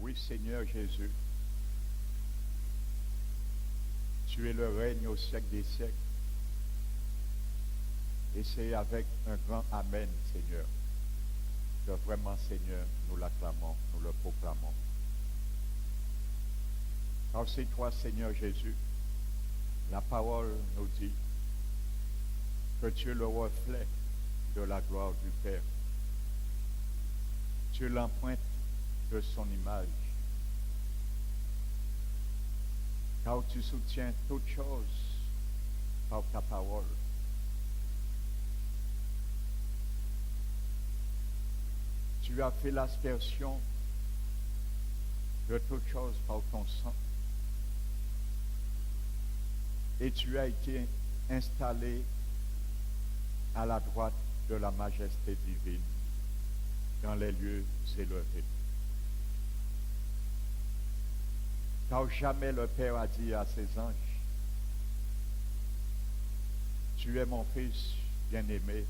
Oui, Seigneur Jésus, tu es le règne au siècle des siècles. Et c'est avec un grand Amen, Seigneur, que vraiment, Seigneur, nous l'acclamons, nous le proclamons. Car c'est toi, Seigneur Jésus, la parole nous dit que tu es le reflet de la gloire du Père. Tu es l'empreinte de son image. Car tu soutiens toutes choses par ta parole. Tu as fait l'aspersion de toutes choses par ton sang. Et tu as été installé à la droite de la majesté divine dans les lieux élevés. Car jamais le Père a dit à ses anges, tu es mon fils bien-aimé,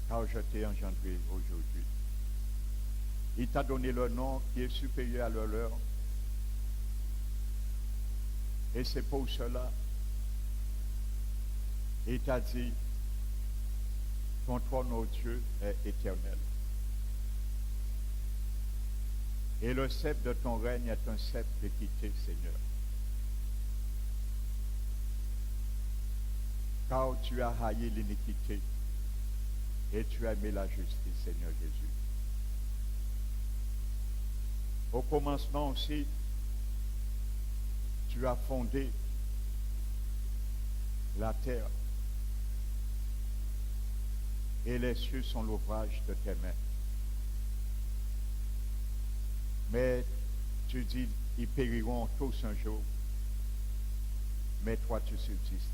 car je t'ai engendré aujourd'hui. Il t'a donné le nom qui est supérieur à le leur. Et c'est pour cela, il t'a dit, ton trône, ô Dieu, est éternel. Et le sceptre de ton règne est un sceptre d'équité, Seigneur. Car tu as haï l'iniquité et tu as aimé la justice, Seigneur Jésus. Au commencement aussi, tu as fondé la terre et les cieux sont l'ouvrage de tes mains. Mais tu dis, ils périront tous un jour, mais toi tu subsistes,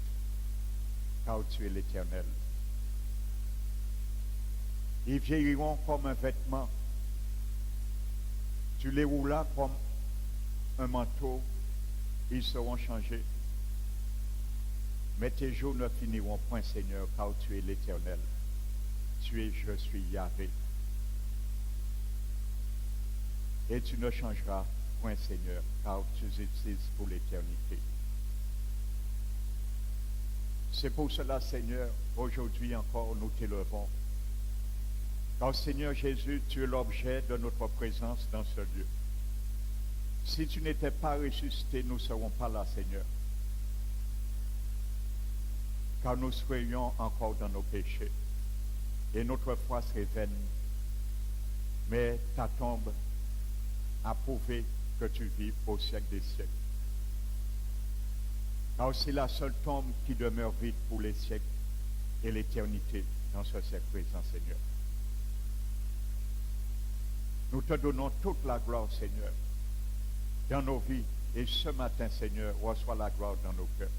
car tu es l'Éternel. Ils vieilliront comme un vêtement, tu les roulas comme un manteau, ils seront changés. Mais tes jours ne finiront point, Seigneur, car tu es l'Éternel. Tu es, je suis Yahvé. Et tu ne changeras point, Seigneur, car tu existes pour l'éternité. C'est pour cela, Seigneur, aujourd'hui encore, nous t'élevons. Car, Seigneur Jésus, tu es l'objet de notre présence dans ce lieu. Si tu n'étais pas ressuscité, nous ne serons pas là, Seigneur. Car nous serions encore dans nos péchés. Et notre foi serait vaine. Mais ta tombe a prouvé que tu vis au siècle des siècles. Car c'est la seule tombe qui demeure vide pour les siècles et l'éternité dans ce siècle présent, Seigneur. Nous te donnons toute la gloire, Seigneur, dans nos vies. Et ce matin, Seigneur, reçois la gloire dans nos cœurs.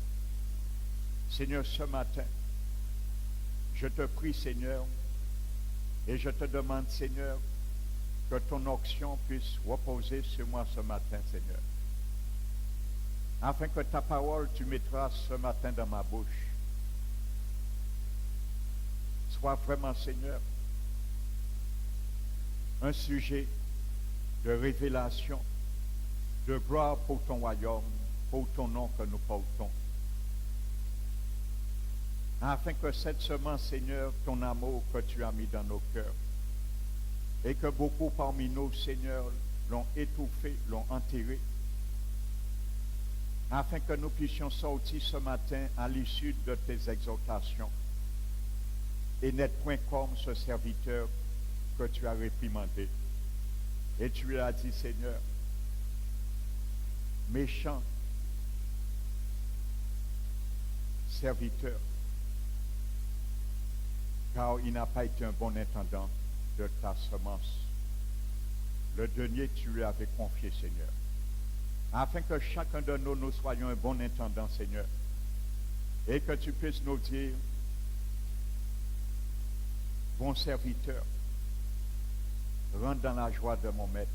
Seigneur, ce matin, je te prie, Seigneur, et je te demande, Seigneur, que ton onction puisse reposer sur moi ce matin, Seigneur. Afin que ta parole, tu mettras ce matin dans ma bouche. Sois vraiment, Seigneur, un sujet de révélation, de gloire pour ton royaume, pour ton nom que nous portons. Afin que cette semence, Seigneur, ton amour que tu as mis dans nos cœurs, et que beaucoup parmi nous, Seigneur, l'ont étouffé, l'ont enterré, afin que nous puissions sortir ce matin à l'issue de tes exhortations et n'être point comme ce serviteur que tu as réprimandé. Et tu lui as dit, Seigneur, méchant serviteur, car il n'a pas été un bon intendant de ta semence. Le denier, tu lui avais confié, Seigneur. Afin que chacun de nous, nous soyons un bon intendant, Seigneur. Et que tu puisses nous dire, bon serviteur, rentre dans la joie de mon maître.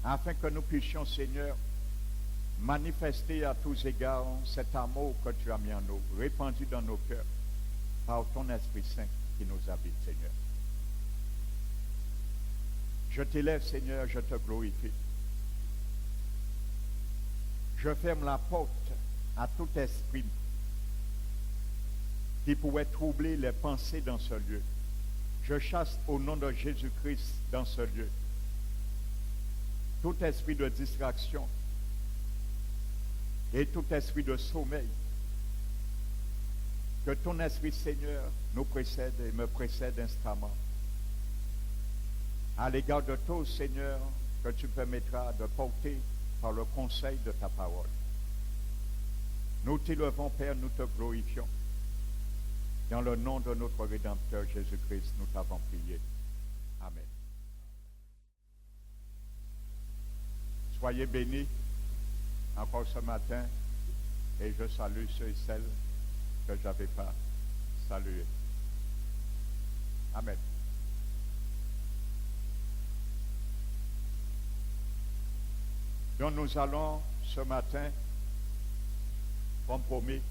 Afin que nous puissions, Seigneur, manifester à tous égards cet amour que tu as mis en nous, répandu dans nos cœurs, par ton Esprit Saint qui nous habite, Seigneur. Je t'élève, Seigneur, je te glorifie. Je ferme la porte à tout esprit qui pourrait troubler les pensées dans ce lieu. Je chasse au nom de Jésus-Christ dans ce lieu tout esprit de distraction et tout esprit de sommeil. Que ton esprit, Seigneur, nous précède et me précède instamment. À l'égard de tous, Seigneur, que tu permettras de porter par le conseil de ta parole. Nous t'élevons, Père, nous te glorifions. Dans le nom de notre Rédempteur Jésus-Christ, nous t'avons prié. Amen. Soyez bénis encore ce matin et je salue ceux et celles que je n'avais pas salués. Amen. Donc nous allons ce matin, comme promis,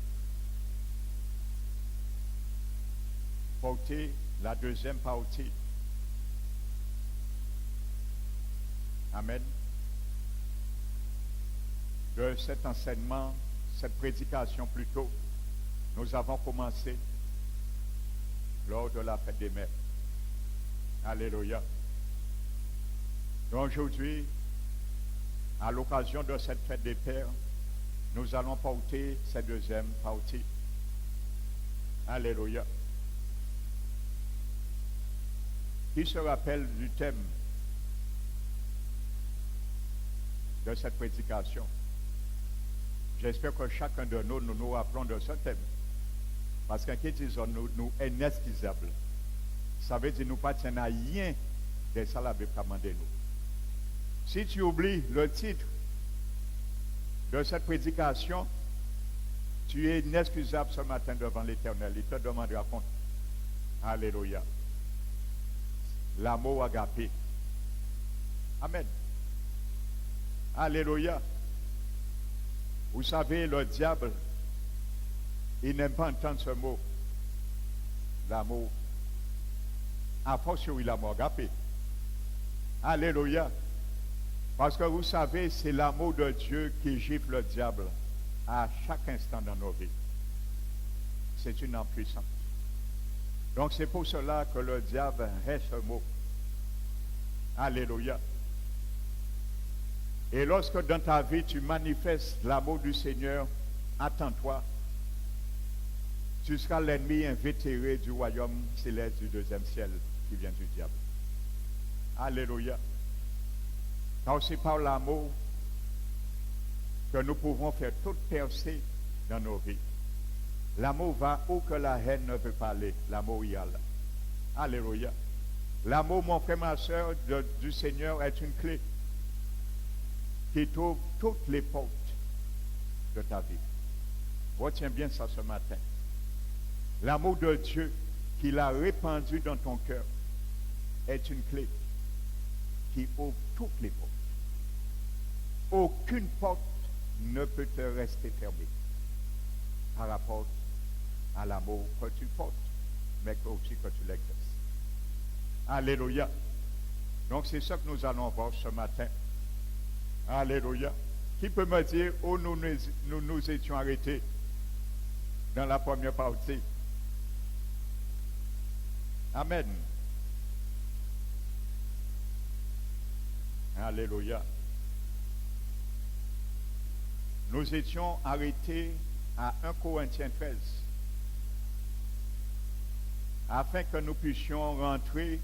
porter la deuxième partie. Amen. De cet enseignement, cette prédication plutôt, nous avons commencé lors de la fête des mères. Alléluia. Donc aujourd'hui, à l'occasion de cette fête des pères, nous allons porter cette deuxième partie. Alléluia. Qui se rappelle du thème de cette prédication? J'espère que chacun de nous nous rappelons de ce thème. Parce qu'en disons nous inexcusable. Ça veut dire nous pas à rien de ça la Bible commandé nous. Si tu oublies le titre de cette prédication, tu es inexcusable ce matin devant l'Éternel. Il te demandera compte. Alléluia. L'amour agapé. Amen. Alléluia. Vous savez, le diable, il n'aime pas entendre ce mot. L'amour. A fortiori l'amour agapé. Alléluia. Parce que vous savez, c'est l'amour de Dieu qui gifle le diable à chaque instant dans nos vies. C'est une âme puissante. Donc c'est pour cela que le diable reste ce mot. Alléluia. Et lorsque dans ta vie tu manifestes l'amour du Seigneur, attends-toi. Tu seras l'ennemi invétéré du royaume céleste du deuxième ciel qui vient du diable. Alléluia. Car c'est par l'amour que nous pouvons faire toute percée dans nos vies. L'amour va où que la haine ne veut pas aller. L'amour y a là. Alléluia. L'amour, mon frère, ma soeur, du Seigneur est une clé qui trouve toutes les portes de ta vie. Retiens bien ça ce matin. L'amour de Dieu qu'il a répandu dans ton cœur est une clé qui ouvre toutes les portes. Aucune porte ne peut te rester fermée par rapport à l'amour que tu portes, mais aussi que tu l'exerces. Alléluia. Donc c'est ça que nous allons voir ce matin. Alléluia. Qui peut me dire où nous étions arrêtés dans la première partie? Amen. Alléluia. Nous étions arrêtés à 1 Corinthiens 13 afin que nous puissions rentrer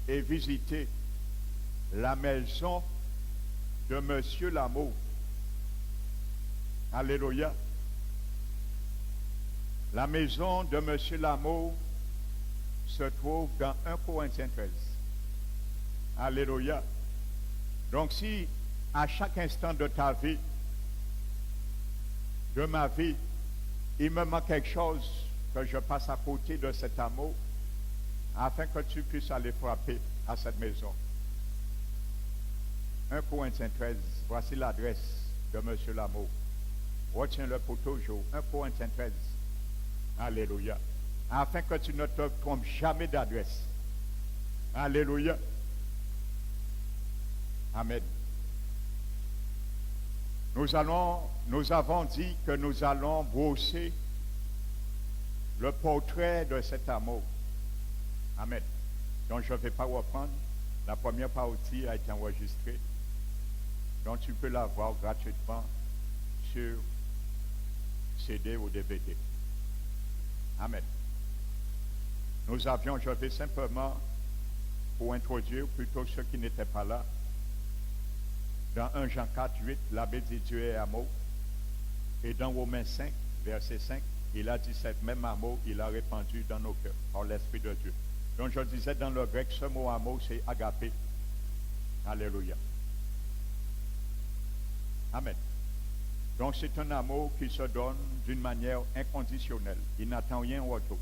et visiter la maison de Monsieur Lameau. Alléluia. La maison de Monsieur Lameau se trouve dans 1 Corinthiens 13. Alléluia. Donc si à chaque instant de ta vie, de ma vie, il me manque quelque chose, que je passe à côté de cet amour, afin que tu puisses aller frapper à cette maison. 1 Corinthiens 13, voici l'adresse de M. Lameau. Retiens-le pour toujours. 1 Corinthiens 13. Alléluia. Afin que tu ne te trompes jamais d'adresse. Alléluia. Amen. Nous avons dit que nous allons brosser le portrait de cet amour. Amen. Donc je ne vais pas reprendre. La première partie a été enregistrée. Donc tu peux la voir gratuitement sur CD ou DVD. Amen. Je vais simplement, pour introduire plutôt ceux qui n'étaient pas là, dans 1 Jean 4, 8, l'abbé dit Dieu est amour. Et dans Romains 5, verset 5, il a dit cette même amour, il a répandu dans nos cœurs par l'Esprit de Dieu. Donc je disais dans le grec, ce mot amour, c'est agapé. Alléluia. Amen. Donc c'est un amour qui se donne d'une manière inconditionnelle. Il n'attend rien au retour.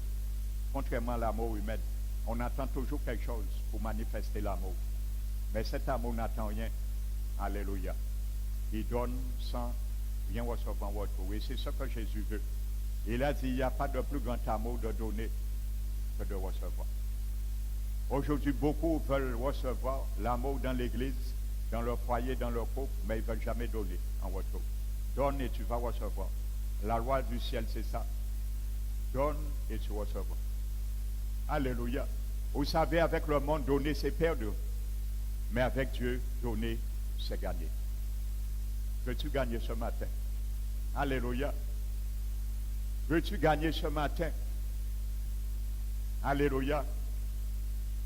Contrairement à l'amour humain, on attend toujours quelque chose pour manifester l'amour. Mais cet amour n'attend rien. Alléluia. Il donne sans rien recevoir en retour. Et c'est ce que Jésus veut. Il a dit, il n'y a pas de plus grand amour de donner que de recevoir. Aujourd'hui, beaucoup veulent recevoir l'amour dans l'église, dans leur foyer, dans leur couple, mais ils ne veulent jamais donner en retour. Donne et tu vas recevoir. La loi du ciel, c'est ça. Donne et tu recevras. Alléluia. Vous savez, avec le monde, donner, c'est perdre. Mais avec Dieu, donner, c'est gagner. Veux-tu gagner ce matin? Alléluia. Veux-tu gagner ce matin? Alléluia.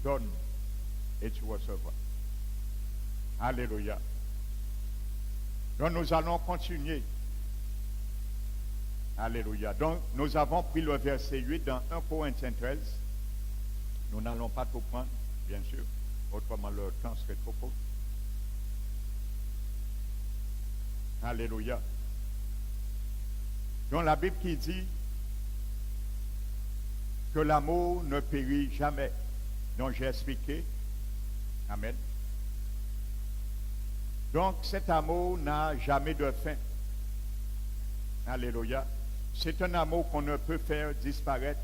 Donne et tu recevras. Alléluia. Donc nous allons continuer. Alléluia. Donc nous avons pris le verset 8 dans 1 Corinthiens 13. Nous n'allons pas tout prendre, bien sûr. Autrement le temps serait trop court. Alléluia. Donc la Bible qui dit que l'amour ne périt jamais. Donc j'ai expliqué. Amen. Donc cet amour n'a jamais de fin. Alléluia. C'est un amour qu'on ne peut faire disparaître.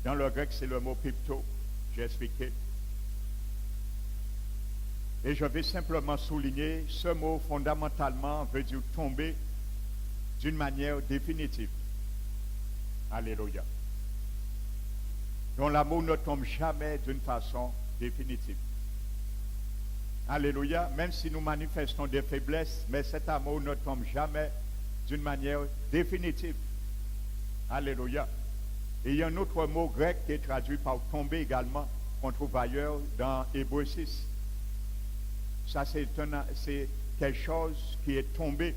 Dans le grec, c'est le mot pipto. J'ai expliqué. Et je vais simplement souligner, ce mot fondamentalement veut dire tomber d'une manière définitive. Alléluia. Donc l'amour ne tombe jamais d'une façon définitive. Alléluia. Même si nous manifestons des faiblesses, mais cet amour ne tombe jamais d'une manière définitive. Alléluia. Et il y a un autre mot grec qui est traduit par tomber également, qu'on trouve ailleurs dans Hébreux 6. Ça, c'est quelque chose qui est tombé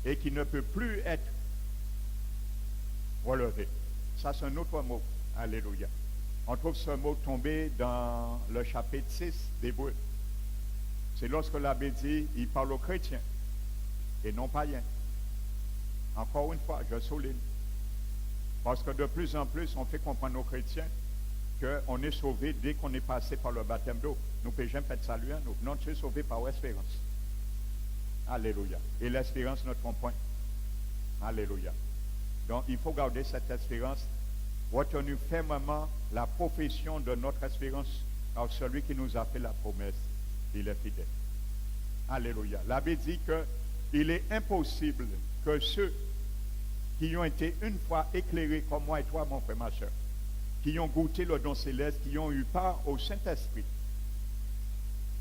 et qui ne peut plus être relevé. Ça, c'est un autre mot. Alléluia. On trouve ce mot tomber dans le chapitre 6 d'Hébreux. C'est lorsque l'abbé dit, il parle aux chrétiens et non païens. Encore une fois, je souligne. Parce que de plus en plus, on fait comprendre aux chrétiens qu'on est sauvé dès qu'on est passé par le baptême d'eau. Nous ne pouvons jamais faire de salut à nous. Non, tu es sauvé par l'espérance. Alléluia. Et l'espérance ne trompe point. Alléluia. Donc, il faut garder cette espérance. Retenir fermement la profession de notre espérance par celui qui nous a fait la promesse. Il est fidèle. Alléluia. L'abbé dit qu'il est impossible que ceux qui ont été une fois éclairés comme moi et toi, mon frère, ma soeur, qui ont goûté le don céleste, qui ont eu part au Saint-Esprit,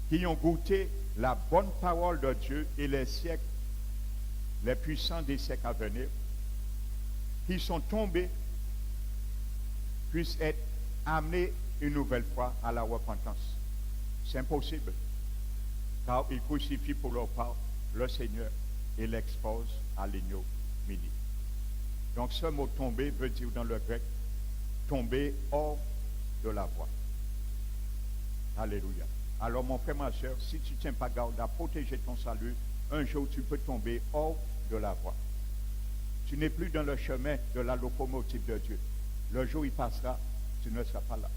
qui ont goûté la bonne parole de Dieu et les siècles, les puissants des siècles à venir, qui sont tombés, puissent être amenés une nouvelle fois à la repentance. C'est impossible, car ils crucifient pour leur part le Seigneur et l'exposent à l'agneau mini. Donc ce mot tomber veut dire dans le grec tomber hors de la voie. Alléluia. Alors mon frère, ma soeur, si tu ne tiens pas garde à protéger ton salut, un jour tu peux tomber hors de la voie. Tu n'es plus dans le chemin de la locomotive de Dieu. Le jour où il passera, tu ne seras pas là.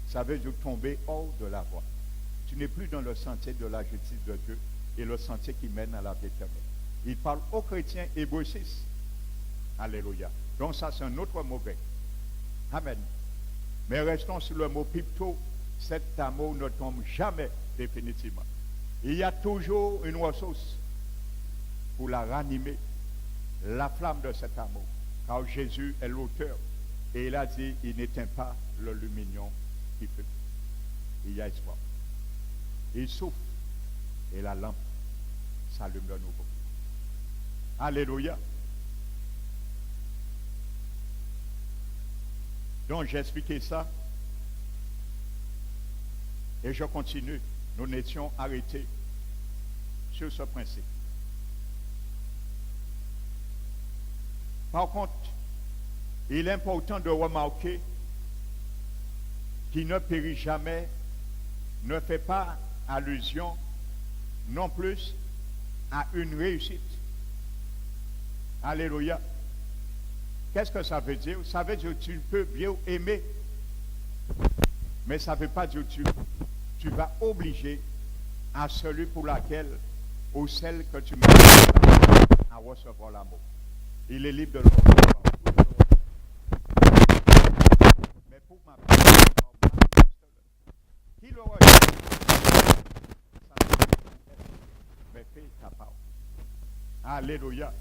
Ça veut dire tomber hors de la voie. Tu n'es plus dans le sentier de la justice de Dieu et le sentier qui mène à la vie éternelle. Il parle aux chrétiens, Hébreux 6. Alléluia. Donc ça, c'est un autre mot grec. Amen. Mais restons sur le mot pipto. Cet amour ne tombe jamais définitivement. Il y a toujours une ressource pour la ranimer, la flamme de cet amour. Car Jésus est l'auteur. Et il a dit, il n'éteint pas le lumignon qui fait. Il y a espoir. Il souffle et la lampe s'allume de nouveau. Alléluia. Donc j'ai expliqué ça. Et je continue. Nous n'étions arrêtés sur ce principe. Par contre, il est important de remarquer qu'il ne périt jamais, ne fait pas allusion non plus à une réussite. Alléluia. Qu'est-ce que ça veut dire? Ça veut dire que tu peux bien aimer, mais ça ne veut pas dire que tu vas obliger à celui pour laquelle ou celle que tu mets à recevoir l'amour. Il est libre de le recevoir. Mais pour ma part, qui le rejette, mais fais ta part. Alléluia.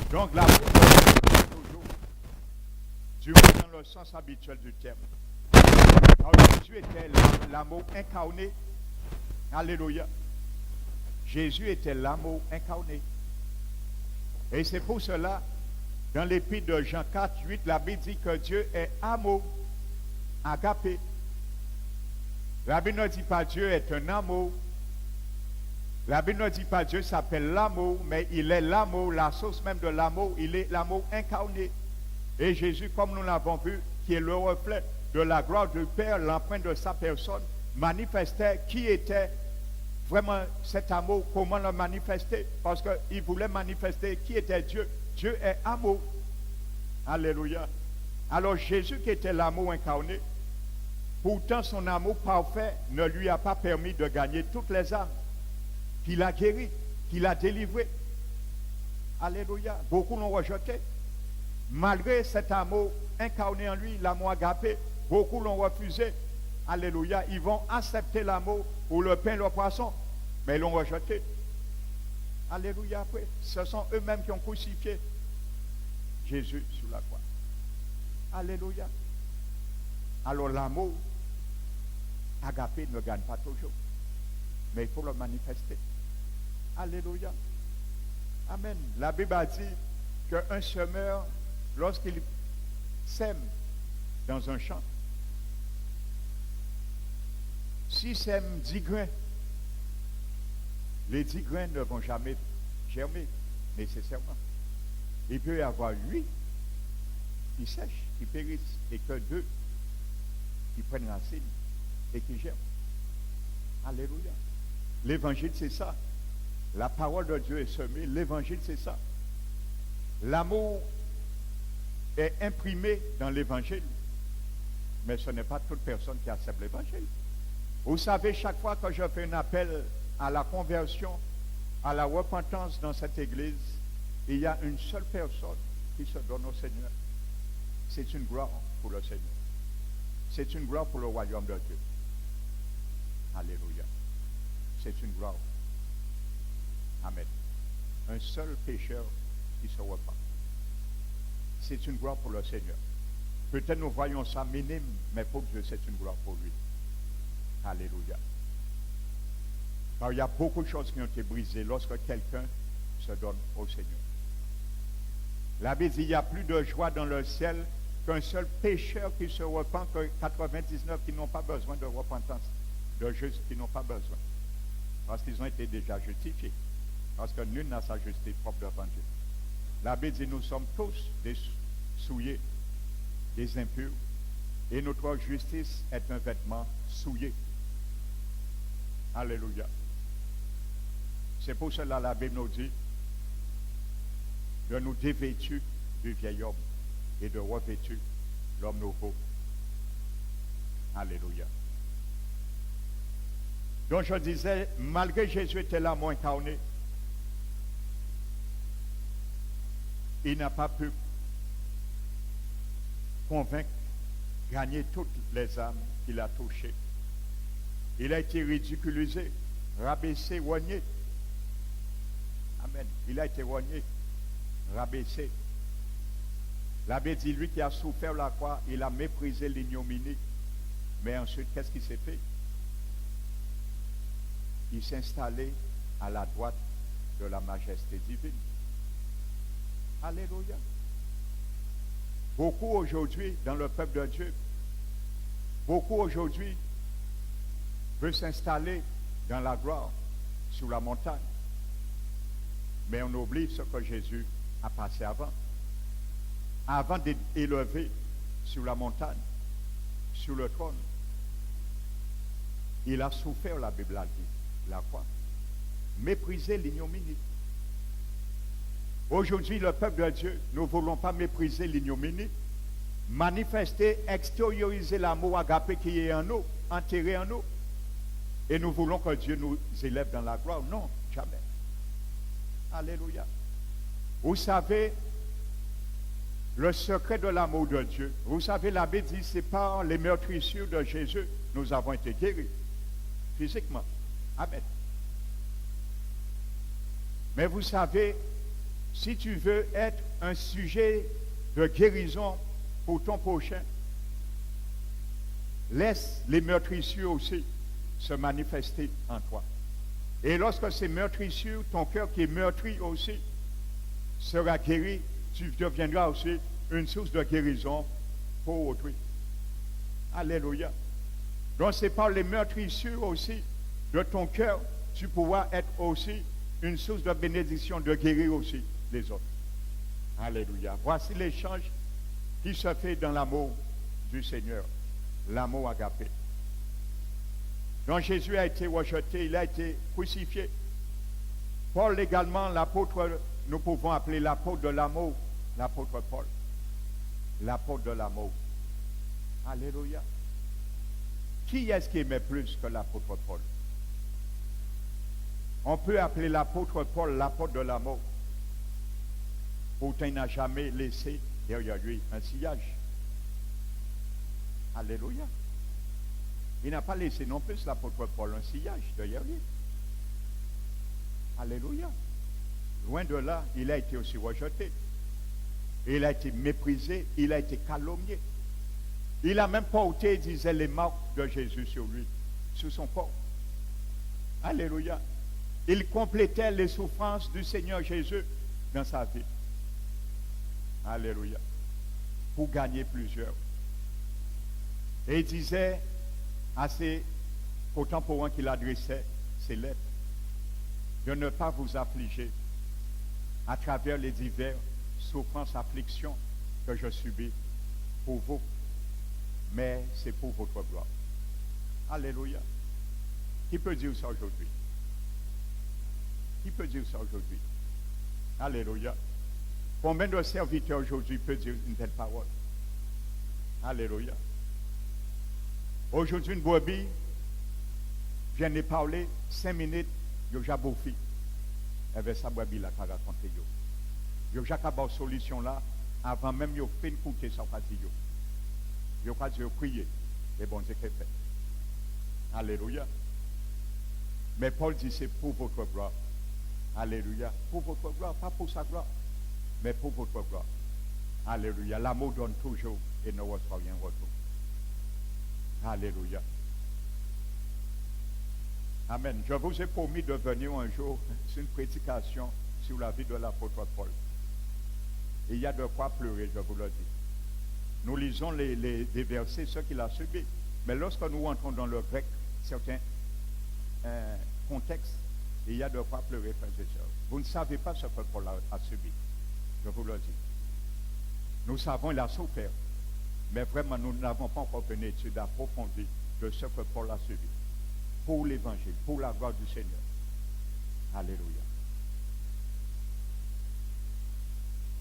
Donc l'amour toujours duré dans le sens habituel du terme. Alors Jésus était l'amour incarné. Alléluia. Jésus était l'amour incarné. Et c'est pour cela, dans l'épître de Jean 4, 8, la Bible dit que Dieu est amour, agapé. La Bible ne dit pas Dieu est un amour. La Bible ne dit pas Dieu s'appelle l'amour, mais il est l'amour, la source même de l'amour, il est l'amour incarné. Et Jésus, comme nous l'avons vu, qui est le reflet de la gloire du Père, l'empreinte de sa personne, manifestait qui était vraiment cet amour, comment le manifester, parce qu'il voulait manifester qui était Dieu. Dieu est amour. Alléluia. Alors Jésus qui était l'amour incarné, pourtant son amour parfait ne lui a pas permis de gagner toutes les âmes qu'il a guéries, qu'il a délivrées. Alléluia. Beaucoup l'ont rejeté. Malgré cet amour incarné en lui, l'amour agapé, beaucoup l'ont refusé. Alléluia. Ils vont accepter l'amour pour le pain et le poisson, mais ils l'ont rejeté. Alléluia. Après, ce sont eux-mêmes qui ont crucifié Jésus sur la croix. Alléluia. Alors l'amour agapé ne gagne pas toujours, mais il faut le manifester. Alléluia. Amen. La Bible a dit qu'un semeur, lorsqu'il sème dans un champ, s'il sème 10 grains, les 10 grains ne vont jamais germer nécessairement. Il peut y avoir 8 qui sèchent, qui périssent, et que 2 qui prennent racine et qui germent. Alléluia. L'évangile, c'est ça. La parole de Dieu est semée. L'évangile, c'est ça. L'amour est imprimé dans l'évangile. Mais ce n'est pas toute personne qui accepte l'évangile. Vous savez, chaque fois que je fais un appel à la conversion, à la repentance dans cette église, il y a une seule personne qui se donne au Seigneur. C'est une gloire pour le Seigneur. C'est une gloire pour le royaume de Dieu. Alléluia. C'est une gloire. Amen. Un seul pécheur qui se repent. C'est une gloire pour le Seigneur. Peut-être nous voyons ça minime, mais pour Dieu, c'est une gloire pour lui. Alléluia. Car il y a beaucoup de choses qui ont été brisées lorsque quelqu'un se donne au Seigneur. La Bible dit, il y a plus de joie dans le ciel qu'un seul pécheur qui se repent, que 99 qui n'ont pas besoin de repentance, de justes qui n'ont pas besoin. Parce qu'ils ont été déjà justifiés. Parce que nul n'a sa justice propre devant Dieu. La Bible dit, nous sommes tous des souillés, des impurs, et notre justice est un vêtement souillé. Alléluia. C'est pour cela la Bible nous dit de nous dévêtir du vieil homme et de revêtir l'homme nouveau. Alléluia. Donc je disais, malgré Jésus était l'amour incarné, il n'a pas pu convaincre gagné toutes les âmes qu'il a touchées. Il a été ridiculisé, rabaissé, rogné. Amen. Il a été rogné, rabaissé. L'abbé dit, lui qui a souffert la croix, il a méprisé l'ignominie. Mais ensuite, qu'est-ce qui s'est fait? Il s'est installé à la droite de la majesté divine. Alléluia. Beaucoup aujourd'hui, dans le peuple de Dieu, beaucoup aujourd'hui veulent s'installer dans la gloire, sur la montagne. Mais on oublie ce que Jésus a passé avant. Avant d'être élevé sur la montagne, sur le trône, il a souffert, la Bible a dit, la croix. Mépriser l'ignominie. Aujourd'hui, le peuple de Dieu, nous ne voulons pas mépriser l'ignominie, manifester, extérioriser l'amour agapé qui est en nous, enterré en nous. Et nous voulons que Dieu nous élève dans la gloire. Non, jamais. Alléluia. Vous savez, le secret de l'amour de Dieu, vous savez, la Bible dit, c'est par les meurtrissures de Jésus, nous avons été guéris, physiquement. Amen. Mais vous savez, si tu veux être un sujet de guérison pour ton prochain, laisse les meurtrissures aussi se manifester en toi. Et lorsque ces meurtrissures, ton cœur qui est meurtri aussi, sera guéri, tu deviendras aussi une source de guérison pour autrui. Alléluia. Donc c'est par les meurtrissures aussi de ton cœur, tu pourras être aussi une source de bénédiction, de guérir aussi les autres. Alléluia. Voici l'échange qui se fait dans l'amour du Seigneur, l'amour agapé. Donc Jésus a été rejeté, il a été crucifié. Paul également, l'apôtre, nous pouvons appeler l'apôtre de l'amour, l'apôtre Paul. L'apôtre de l'amour. Alléluia. Qui est-ce qui aimait plus que l'apôtre Paul? On peut appeler l'apôtre Paul l'apôtre de l'amour. Pourtant, il n'a jamais laissé derrière lui un sillage. Alléluia. Il n'a pas laissé non plus l'apôtre Paul un sillage derrière lui. Alléluia. Loin de là, il a été aussi rejeté. Il a été méprisé, il a été calomnié. Il a même porté, disait, les marques de Jésus sur lui, sur son corps. Alléluia. Il complétait les souffrances du Seigneur Jésus dans sa vie. Alléluia. Pour gagner plusieurs. Et il disait à ses contemporains qu'il adressait ses lettres de ne pas vous affliger à travers les divers souffrances, afflictions que je subis pour vous, mais c'est pour votre gloire. Alléluia. Qui peut dire ça aujourd'hui? Qui peut dire ça aujourd'hui? Alléluia. Combien de serviteurs aujourd'hui peuvent dire une telle parole? Alléluia. Aujourd'hui, une brebis vient de parler 5 minutes, il y a déjà bouffé. Avec sa brebis là, qui a raconté. Il y a déjà une solution là, avant même de faire écouter ça, il y a dit prier, et bon Dieu qui fait. Alléluia. Mais Paul dit c'est pour votre gloire. Alléluia. Pour votre gloire, pas pour sa gloire, mais pour votre gloire. Alléluia. L'amour donne toujours et ne reçoit rien en retour. Alléluia. Amen. Je vous ai promis de venir un jour sur une prédication sur la vie de l'apôtre Paul. Et il y a de quoi pleurer, je vous le dis. Nous lisons des versets, ce qu'il a subi. Mais lorsque nous rentrons dans le grec, certains contextes, il y a de quoi pleurer, frères et sœurs. Vous ne savez pas ce que Paul a subi. Je vous le dis. Nous savons, il a souffert. Mais vraiment, nous n'avons pas encore fait une étude approfondie de ce que Paul a subi. Pour l'évangile, pour la gloire du Seigneur. Alléluia.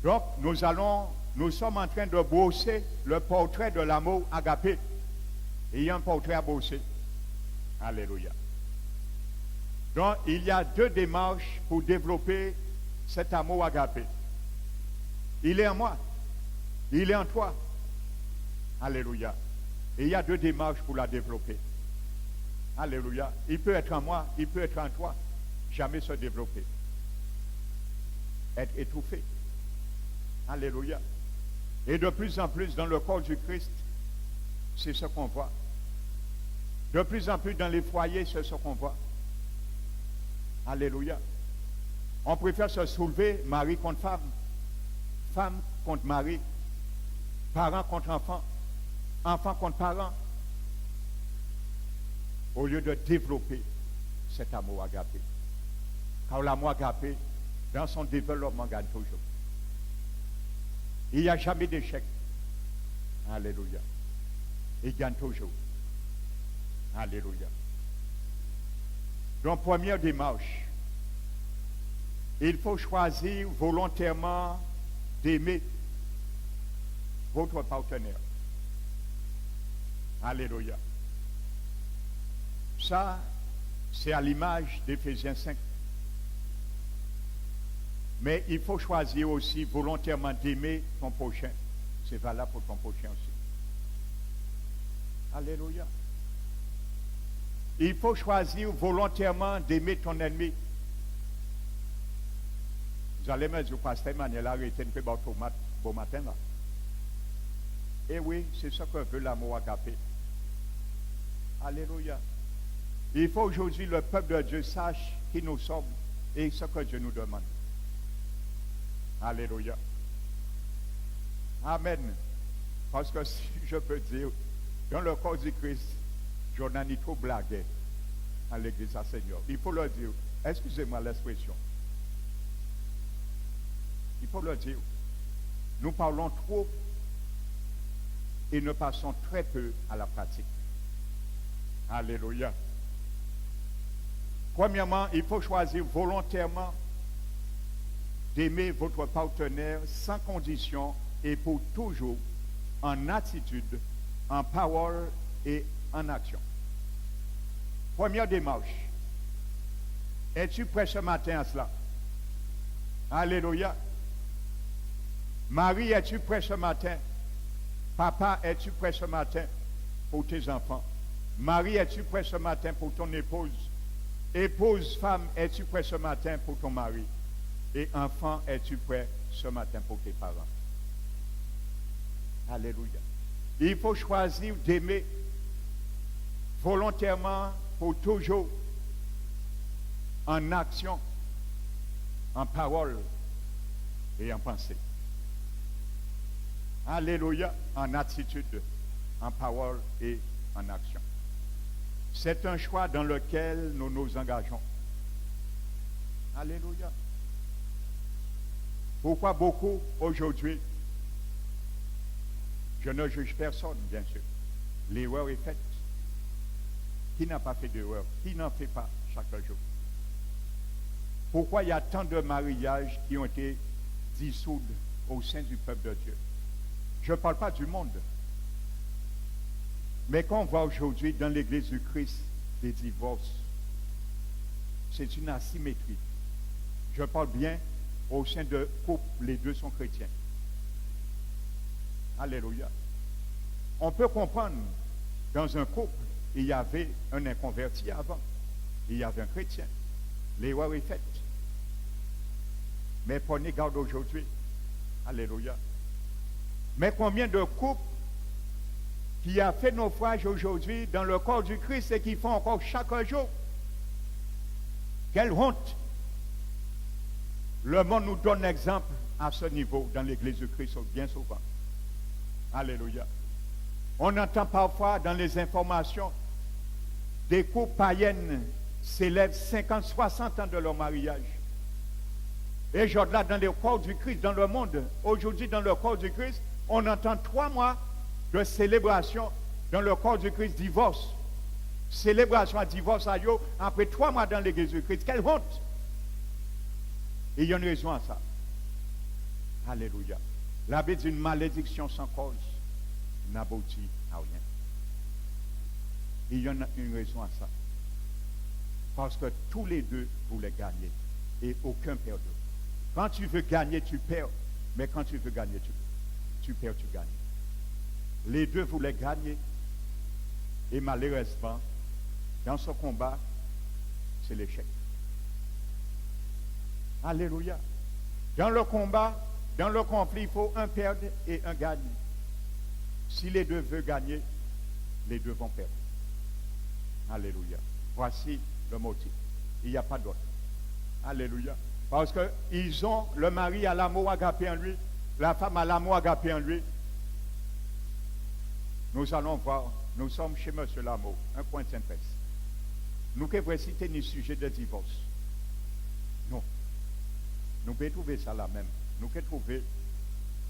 Donc, nous sommes en train de brosser le portrait de l'amour agapé. Il y a un portrait à brosser. Alléluia. Donc, il y a 2 démarches pour développer cet amour agapé. Il est en moi. Il est en toi. Alléluia. Et il y a deux démarches pour la développer. Alléluia. Il peut être en moi, il peut être en toi. Jamais se développer. Être étouffé. Alléluia. Et de plus en plus dans le corps du Christ, c'est ce qu'on voit. De plus en plus dans les foyers, c'est ce qu'on voit. Alléluia. On préfère se soulever mari contre femme, femme contre mari, parents contre enfants, enfants contre parents, au lieu de développer cet amour agapé. Car l'amour agapé, dans son développement, gagne toujours. Il n'y a jamais d'échec. Alléluia. Il gagne toujours. Alléluia. Donc, première démarche, il faut choisir volontairement d'aimer votre partenaire. Alléluia. Ça, c'est à l'image d'Éphésiens 5. Mais il faut choisir aussi volontairement d'aimer ton prochain. C'est valable pour ton prochain aussi. Alléluia. Il faut choisir volontairement d'aimer ton ennemi. Vous allez me dire, pasteur Emmanuel, arrêtez de faire tomate bon matin là. Eh oui, c'est ça que veut l'amour agapé. Alléluia. Il faut aujourd'hui le peuple de Dieu sache qui nous sommes et ce que Dieu nous demande. Alléluia. Amen. Parce que si je peux dire, dans le corps du Christ, j'en ai trop blagué à l'église à Seigneur. Il faut le dire. Excusez-moi l'expression. Il faut le dire. Nous parlons trop et nous passons très peu à la pratique. Alléluia. Premièrement, il faut choisir volontairement d'aimer votre partenaire sans condition et pour toujours, en attitude, en parole et en action. Première démarche. Es-tu prêt ce matin à cela? Alléluia. Marie, es-tu prêt ce matin? Papa, es-tu prêt ce matin pour tes enfants? Marie, es-tu prêt ce matin pour ton épouse? Épouse, femme, es-tu prêt ce matin pour ton mari? Et enfant, es-tu prêt ce matin pour tes parents? Alléluia. Il faut choisir d'aimer volontairement pour toujours, en action, en parole et en pensée. Alléluia, en attitude, en parole et en action. C'est un choix dans lequel nous nous engageons. Alléluia. Pourquoi beaucoup aujourd'hui? Je ne juge personne, bien sûr. L'erreur est faite. Qui n'a pas fait d'erreur? Qui n'en fait pas chaque jour? Pourquoi il y a tant de mariages qui ont été dissous au sein du peuple de Dieu? Je ne parle pas du monde. Mais quand on voit aujourd'hui dans l'Église du Christ des divorces, c'est une asymétrie. Je parle bien au sein de couples, les deux sont chrétiens. Alléluia. On peut comprendre, dans un couple, il y avait un inconverti avant. Il y avait un chrétien. L'erreur est faite. Mais prenez garde aujourd'hui. Alléluia. Mais combien de couples qui a fait naufrage aujourd'hui dans le corps du Christ et qui font encore chaque jour? Quelle honte! Le monde nous donne exemple à ce niveau dans l'Église du Christ bien souvent. Alléluia. On entend parfois dans les informations des couples païennes célèbrent 50, 60 ans de leur mariage. Et là, dans le corps du Christ, dans le monde, aujourd'hui dans le corps du Christ, on entend 3 mois de célébration dans le corps du Christ, divorce. Célébration à divorce à Yo, après 3 mois dans l'Église du Christ. Quelle honte! Et il y a une raison à ça. Alléluia. La Bible dit une malédiction sans cause n'aboutit à rien. Et il y en a une raison à ça. Parce que tous les deux voulaient gagner. Et aucun perd d'eux. Quand tu veux gagner, tu perds. Mais quand tu veux gagner, tu perds, tu gagnes. Les deux voulaient gagner. Et malheureusement, dans ce combat, c'est l'échec. Alléluia. Dans le combat, dans le conflit, il faut un perdre et un gagne. Si les deux veulent gagner, les deux vont perdre. Alléluia. Voici le motif. Il n'y a pas d'autre. Alléluia. Parce qu'ils ont, le mari a l'amour agapé en lui, la femme a l'amour agapé en lui. Nous allons voir, nous sommes chez M. Lamour, un coin de Saint-Presse. Nous ne pouvons citer ni sujet de divorce. Non. Nous pouvons trouver ça là même. Nous pouvons trouver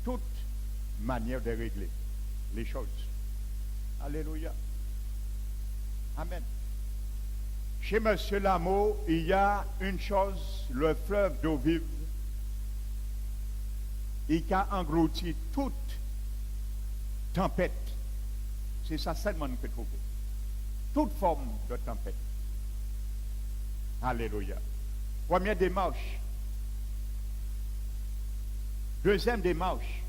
toute manière de régler les choses. Alléluia. Amen. Chez M. Lamour, il y a une chose, le fleuve d'eau vive, il a englouti toute tempête. C'est ça seulement qu'on peut trouver. Toute forme de tempête. Alléluia. Première démarche. Deuxième démarche,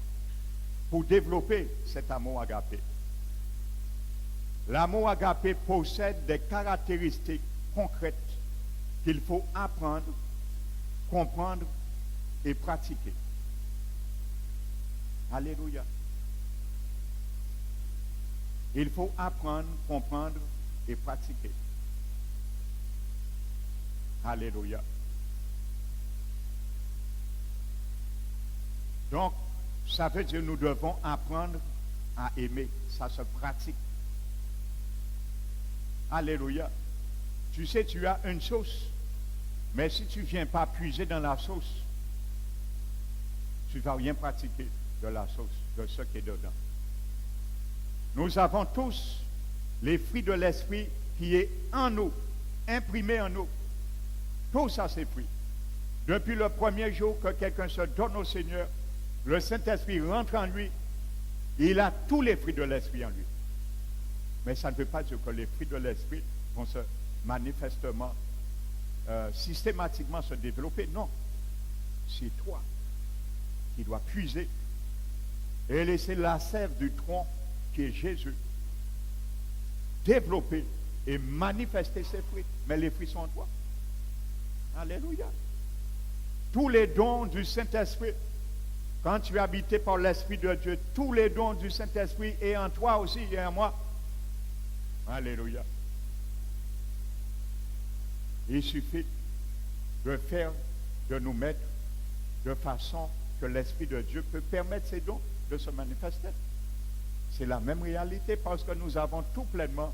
pour développer cet amour agapé. L'amour agapé possède des caractéristiques concrètes qu'il faut apprendre, comprendre et pratiquer. Alléluia. Il faut apprendre, comprendre et pratiquer. Alléluia. Donc, ça veut dire que nous devons apprendre à aimer. Ça se pratique. Alléluia. Tu sais, tu as une sauce, mais si tu ne viens pas puiser dans la sauce, tu ne vas rien pratiquer de la sauce, de ce qui est dedans. Nous avons tous les fruits de l'esprit qui est en nous, imprimé en nous. Tout ça, c'est fruits. Depuis le premier jour que quelqu'un se donne au Seigneur, le Saint-Esprit rentre en lui, il a tous les fruits de l'esprit en lui. Mais ça ne veut pas dire que les fruits de l'esprit vont se manifestement, systématiquement se développer. Non. C'est toi qui dois puiser et laisser la sève du tronc qui est Jésus développer et manifester ses fruits. Mais les fruits sont en toi. Alléluia. Tous les dons du Saint-Esprit, quand tu es habité par l'Esprit de Dieu, tous les dons du Saint-Esprit et en toi aussi et en moi. Alléluia. Il suffit de faire, de nous mettre de façon que l'Esprit de Dieu peut permettre ces dons de se manifester. C'est la même réalité parce que nous avons tout pleinement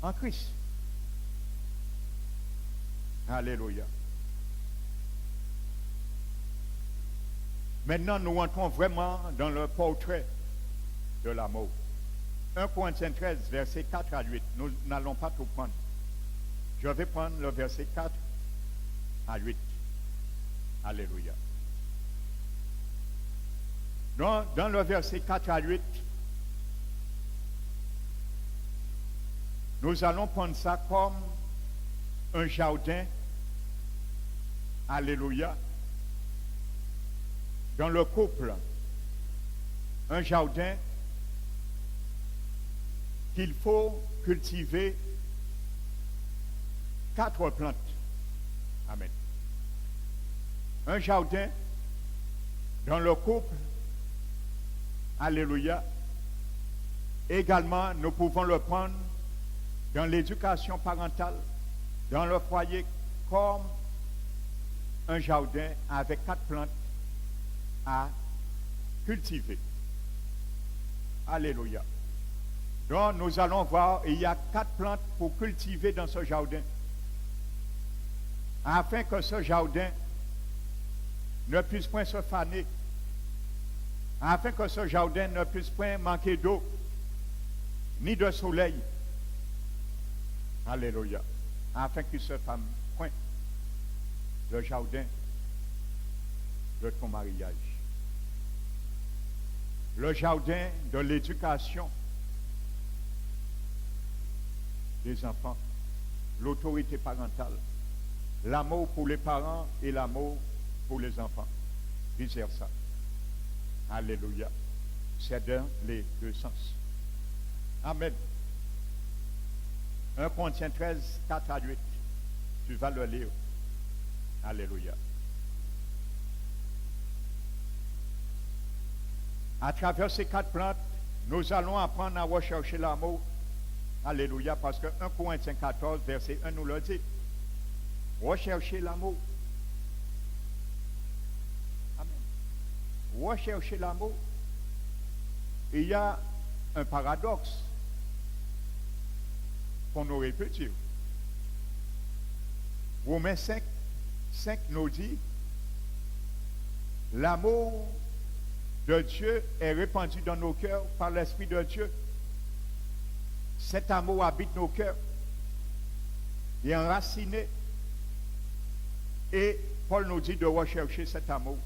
en Christ. Alléluia. Maintenant, nous entrons vraiment dans le portrait de l'amour. 1 Corinthiens 13, versets 4 à 8. Nous n'allons pas tout prendre. Je vais prendre le verset 4 à 8. Alléluia. Dans le verset 4 à 8, nous allons prendre ça comme un jardin. Alléluia. Dans le couple, un jardin qu'il faut cultiver 4 plantes. Amen. Un jardin dans le couple. Alléluia. Également, nous pouvons le prendre dans l'éducation parentale, dans le foyer, comme un jardin avec 4 plantes à cultiver. Alléluia. Donc, nous allons voir, il y a 4 plantes pour cultiver dans ce jardin, afin que ce jardin ne puisse point se faner, afin que ce jardin ne puisse point manquer d'eau, ni de soleil. Alléluia. Afin qu'il se fane point le jardin de ton mariage. Le jardin de l'éducation des enfants, l'autorité parentale, l'amour pour les parents et l'amour pour les enfants, vice versa. Alléluia. C'est dans les deux sens. Amen. 1 Corinthiens 13, 4 à 8. Tu vas le lire. Alléluia. À travers ces 4 plantes, nous allons apprendre à rechercher l'amour. Alléluia, parce que 1 Corinthiens 14, verset 1 nous le dit. Rechercher l'amour. Amen. Rechercher l'amour. Il y a un paradoxe qu'on aurait pu dire. Romains 5 nous dit, l'amour de Dieu est répandu dans nos cœurs par l'Esprit de Dieu. Cet amour habite nos cœurs, il est enraciné. Et Paul nous dit de rechercher cet amour.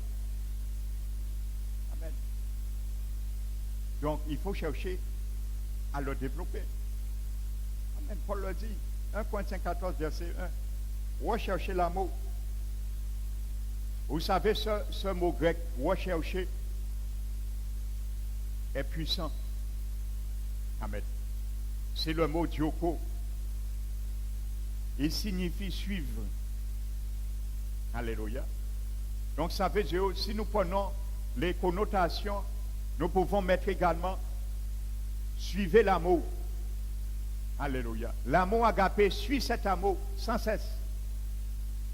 Amen. Donc, il faut chercher à le développer. Amen. Paul le dit. 1 Corinthiens 14, verset 1. Rechercher l'amour. Vous savez, ce mot grec, rechercher, est puissant. Amen. C'est le mot dioko. Il signifie suivre. Alléluia. Donc ça veut dire, si nous prenons les connotations, nous pouvons mettre également suivez l'amour. Alléluia. L'amour agapé suit cet amour sans cesse.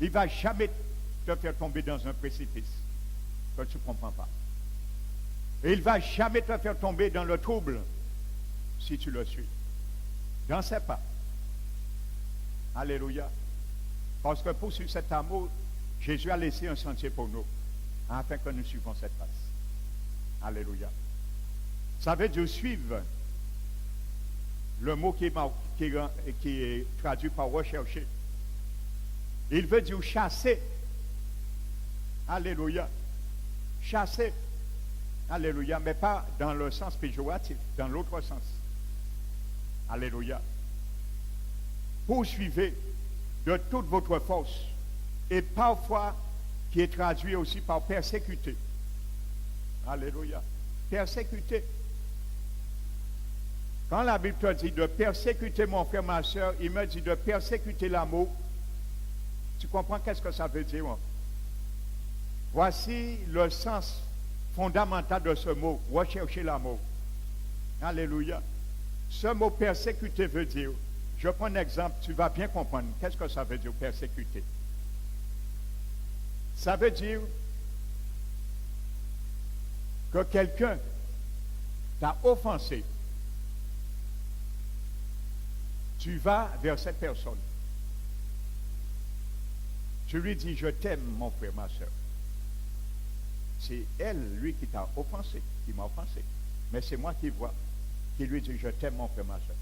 Il ne va jamais te faire tomber dans un précipice que tu ne comprends pas. Et il ne va jamais te faire tomber dans le trouble si tu le suis. J'en sais pas. Alléluia. Parce que pour suivre cet amour, Jésus a laissé un sentier pour nous, afin que nous suivions cette trace. Alléluia. Ça veut dire suivre. Le mot qui est traduit par rechercher. Il veut dire chasser. Alléluia. Chasser. Alléluia. Mais pas dans le sens péjoratif, dans l'autre sens. Alléluia. Poursuivez de toute votre force. Et parfois, qui est traduit aussi par persécuter. Alléluia. Persécuter. Quand la Bible te dit de persécuter mon frère, ma soeur, il me dit de persécuter l'amour. Tu comprends qu'est-ce que ça veut dire? Voici le sens fondamental de ce mot, rechercher l'amour. Alléluia. Ce mot persécuter veut dire, je prends un exemple, tu vas bien comprendre. Qu'est-ce que ça veut dire persécuter? Ça veut dire que quelqu'un t'a offensé. Tu vas vers cette personne. Tu lui dis, je t'aime, mon frère, ma soeur. C'est elle, lui, qui t'a offensé, qui m'a offensé. Mais c'est moi qui vois, qui lui dit, je t'aime, mon frère, ma soeur.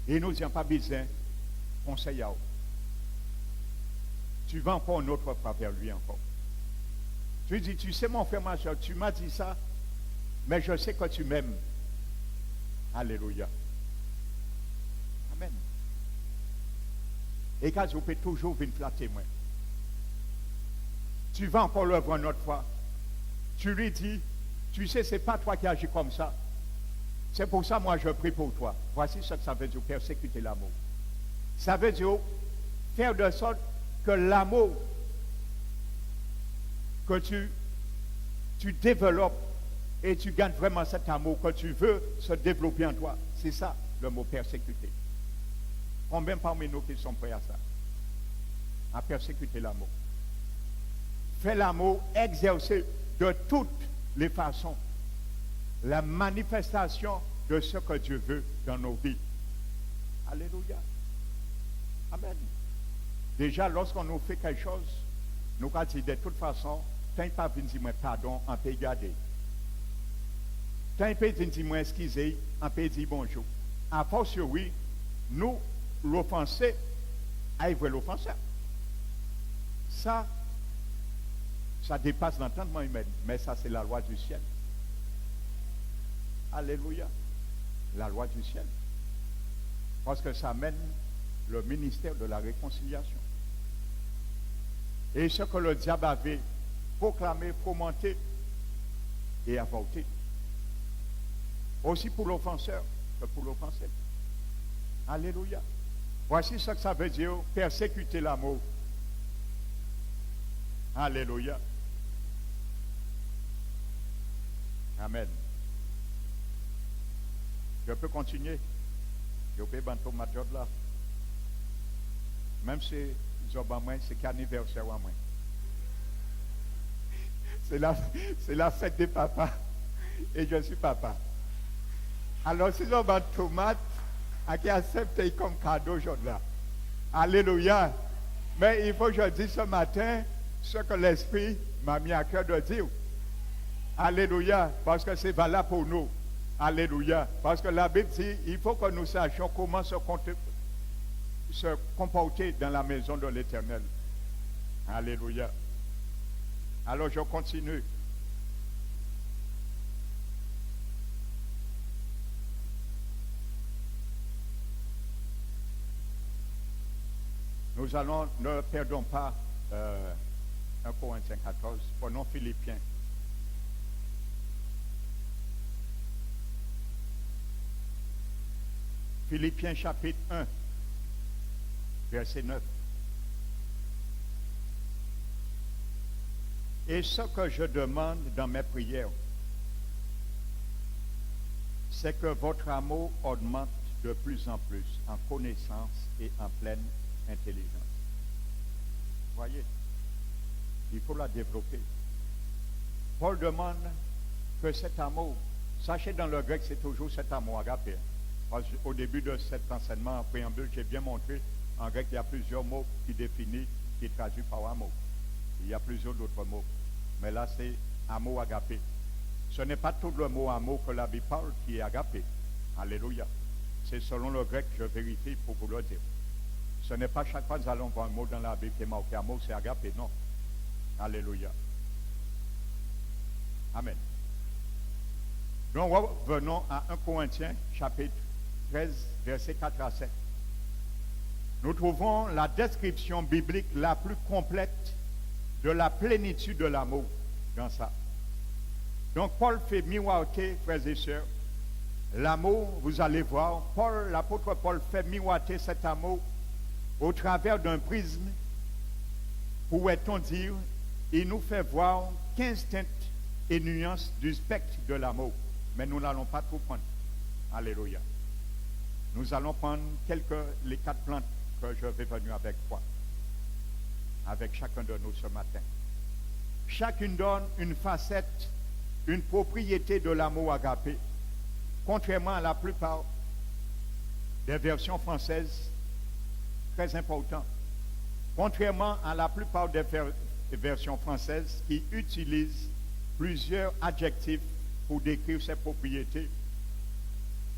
Et nous n'avons pas besoin de conseil à eux. Tu vas encore une autre fois vers lui encore. Tu lui dis, tu sais, mon frère, ma soeur, tu m'as dit ça, mais je sais que tu m'aimes. Alléluia. Amen. Et quand vous pouvez toujours venir flatter moi. Tu vas encore le voir une autre fois. Tu lui dis, tu sais, ce n'est pas toi qui agis comme ça. C'est pour ça, moi, je prie pour toi. Voici ce que ça veut dire, persécuter l'amour. Ça veut dire faire de sorte que l'amour que tu développes et tu gagnes vraiment cet amour que tu veux se développer en toi. C'est ça, le mot persécuter. Combien parmi nous qui sont prêts à ça? À persécuter l'amour. Fais l'amour, exercer de toutes les façons la manifestation de ce que Dieu veut dans nos vies. Alléluia. Amen. Déjà, lorsqu'on nous fait quelque chose, nous allons dire de toute façon, tant pas venir dire pardon, on peut garder. Tant pas venir dire excusez, on peut dire bonjour. À force, oui, nous, l'offensé, à voir l'offenseur. Ça dépasse l'entendement humain, mais ça, c'est la loi du ciel. Alléluia. La loi du ciel. Parce que ça mène le ministère de la réconciliation. Et ce que le diable avait proclamé, fomenté et avorté. Aussi pour l'offenseur, que pour l'offenser. Alléluia. Voici ce que ça veut dire, persécuter l'amour. Alléluia. Amen. Je peux continuer. Je peux banter ma job là. Même si ils ont moi, c'est qu'anniversaire à moi. C'est la fête des papas. Et je suis papa. Alors si ils ont une tomate, à qui accepte comme cadeau aujourd'hui. Alléluia. Mais il faut que je dise ce matin ce que l'Esprit m'a mis à cœur de dire. Alléluia. Parce que c'est valable pour nous. Alléluia. Parce que la Bible dit, il faut que nous sachions comment se comporter dans la maison de l'Éternel. Alléluia. Alors je continue. Nous allons, ne perdons pas 1 Corinthiens 14, prenons Philippiens. Philippiens chapitre 1, verset 9. Et ce que je demande dans mes prières, c'est que votre amour augmente de plus en plus en connaissance et en pleine intelligence. Voyez, il faut la développer. Paul demande que cet amour, sachez dans le grec, c'est toujours cet amour agapé. Au début de cet enseignement en préambule, j'ai bien montré, en grec, il y a plusieurs mots qui définissent, qui traduisent par amour. Il y a plusieurs d'autres mots. Mais là, c'est amour agapé. Ce n'est pas tout le mot amour que la Bible parle qui est agapé. Alléluia. C'est selon le grec, je vérifie pour vous le dire. Ce n'est pas chaque fois que nous allons voir un mot dans la Bible qui est marqué amour, c'est agapé, non. Alléluia. Amen. Donc, revenons à 1 Corinthiens, chapitre 13, versets 4 à 7. Nous trouvons la description biblique la plus complète de la plénitude de l'amour dans ça. Donc, Paul fait miroiter, frères et sœurs, l'amour, vous allez voir, l'apôtre Paul fait miroiter cet amour au travers d'un prisme, pourrait-on dire, il nous fait voir 15 teintes et nuances du spectre de l'amour. Mais nous n'allons pas tout prendre. Alléluia. Nous allons prendre les 4 plantes que je vais venir avec toi, avec chacun de nous ce matin. Chacune donne une facette, une propriété de l'amour agapé, contrairement à la plupart des versions françaises, très important, contrairement à la plupart des versions françaises qui utilisent plusieurs adjectifs pour décrire ces propriétés.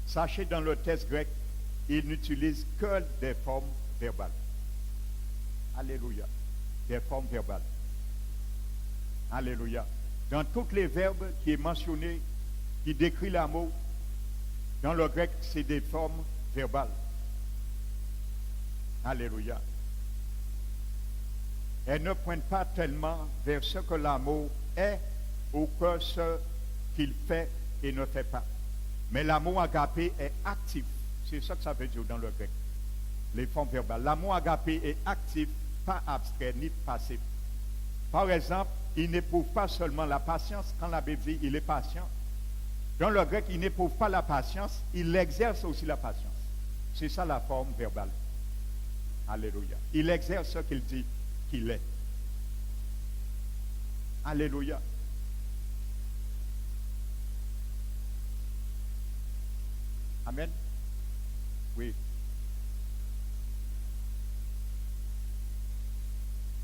Sachez, dans le texte grec, il n'utilise que des formes verbales. Alléluia. Des formes verbales. Alléluia. Dans tous les verbes qui est mentionné, qui décrit l'amour, dans le grec, c'est des formes verbales. Alléluia. Elles ne pointent pas tellement vers ce que l'amour est ou que ce qu'il fait et ne fait pas. Mais l'amour agapé est actif. C'est ça que ça veut dire dans le grec. Les formes verbales. L'amour agapé est actif, pas abstrait ni passif. Par exemple, il n'éprouve pas seulement la patience. Quand la Bible dit il est patient, dans le grec, il n'éprouve pas la patience, il exerce aussi la patience. C'est ça la forme verbale. Alléluia. Il exerce ce qu'il dit qu'il est. Alléluia. Amen. Oui.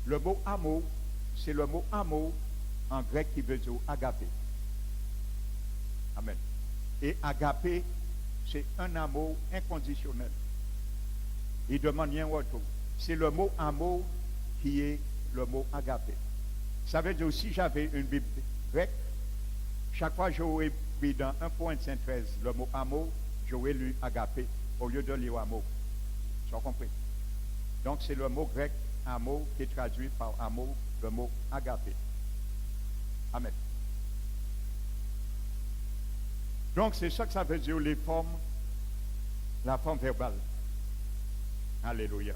Le mot amour, c'est le mot amour en grec qui veut dire agapé. Amen. Et agapé, c'est un amour inconditionnel. Il demande rien retour. C'est le mot amour qui est le mot agapé. Ça veut dire, si j'avais une Bible grecque, chaque fois j'aurais pris dans 1 Corinthiens 13 le mot amour, j'aurais lu agapé au lieu de lire amour. Tu as compris? Donc c'est le mot grec amour qui est traduit par amour, le mot agapé. Amen. Donc c'est ça que ça veut dire, les formes la forme verbale. Alléluia.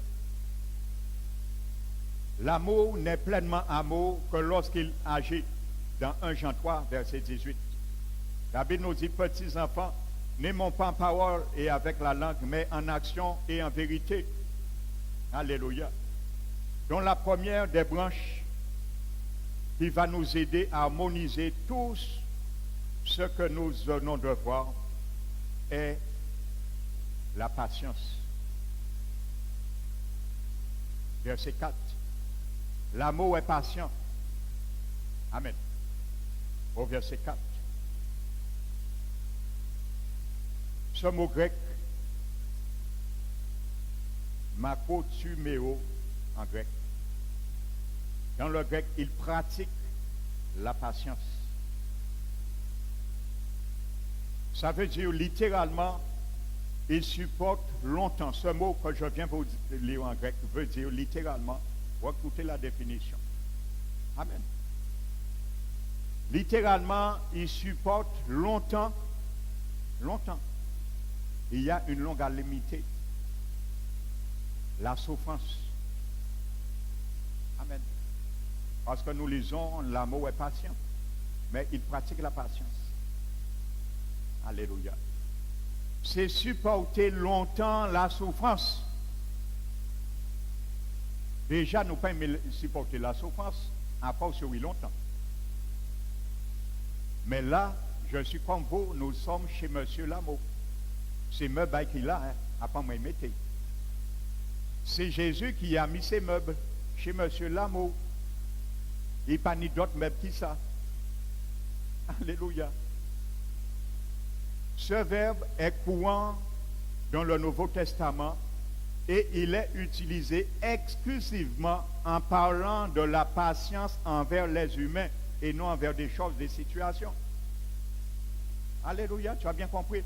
L'amour n'est pleinement amour que lorsqu'il agit dans 1 Jean 3, verset 18. La Bible nous dit, petits enfants, n'aimons pas en parole et avec la langue, mais en action et en vérité. Alléluia. Donc la première des branches qui va nous aider à harmoniser tous ce que nous venons de voir est la patience. Verset 4. L'amour est patient. Amen. Au verset 4. Ce mot grec, makotuméo en grec. Dans le grec, il pratique la patience. Ça veut dire littéralement, il supporte longtemps. Ce mot que je viens vous lire en grec veut dire littéralement, écoutez la définition. Amen. Littéralement, il supporte longtemps. Longtemps. Il y a une longue à limiter. La souffrance. Amen. Parce que nous lisons, l'amour est patient. Mais il pratique la patience. Alléluia. C'est supporter longtemps la souffrance. Déjà, nous ne pouvons pas supporter la souffrance, à part sur longtemps. Mais là, je suis comme vous, nous sommes chez Monsieur Lameau. C'est meubles qu'il a, hein, à pas moi mettre. C'est Jésus qui a mis ses meubles chez Monsieur Lameau. Il n'y a pas ni d'autres meubles qui ça. Alléluia. Ce verbe est courant dans le Nouveau Testament et il est utilisé exclusivement en parlant de la patience envers les humains et non envers des choses, des situations. Alléluia, tu as bien compris.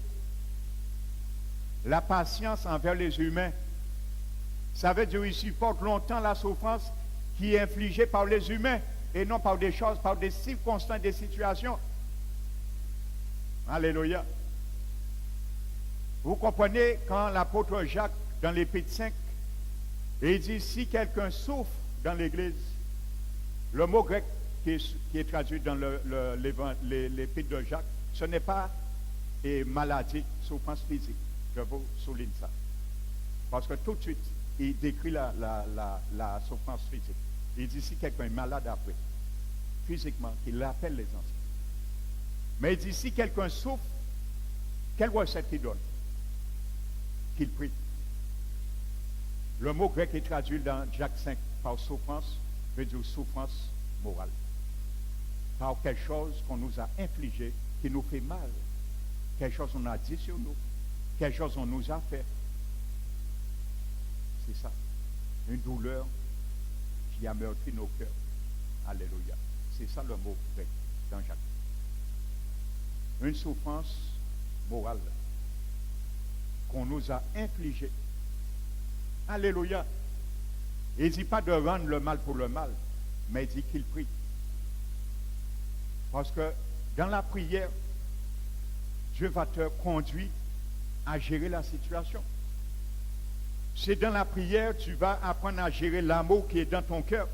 La patience envers les humains, ça veut dire qu'il supporte longtemps la souffrance qui est infligée par les humains et non par des choses, par des circonstances, des situations. Alléluia. Vous comprenez quand l'apôtre Jacques, dans l'Épître 5, il dit, si quelqu'un souffre dans l'Église, le mot grec qui est traduit dans l'Épître de Jacques, ce n'est pas maladie, souffrance physique. Je vous souligne ça. Parce que tout de suite, il décrit la souffrance physique. Il dit, si quelqu'un est malade après, physiquement, qu'il appelle les anciens. Mais il dit, si quelqu'un souffre, quelle recette qu'il donne? Qu'il prie. Le mot grec est traduit dans Jacques 5 par souffrance, veut dire souffrance morale. Par quelque chose qu'on nous a infligé, qui nous fait mal. Quelque chose qu'on a dit sur nous. Quelque chose qu'on nous a fait. C'est ça. Une douleur qui a meurtri nos cœurs. Alléluia. C'est ça le mot grec dans Jacques. Une souffrance morale qu'on nous a infligée. Alléluia. Il ne dit pas de rendre le mal pour le mal, mais il dit qu'il prie. Parce que dans la prière, Dieu va te conduire à gérer la situation. C'est dans la prière, tu vas apprendre à gérer l'amour qui est dans ton cœur.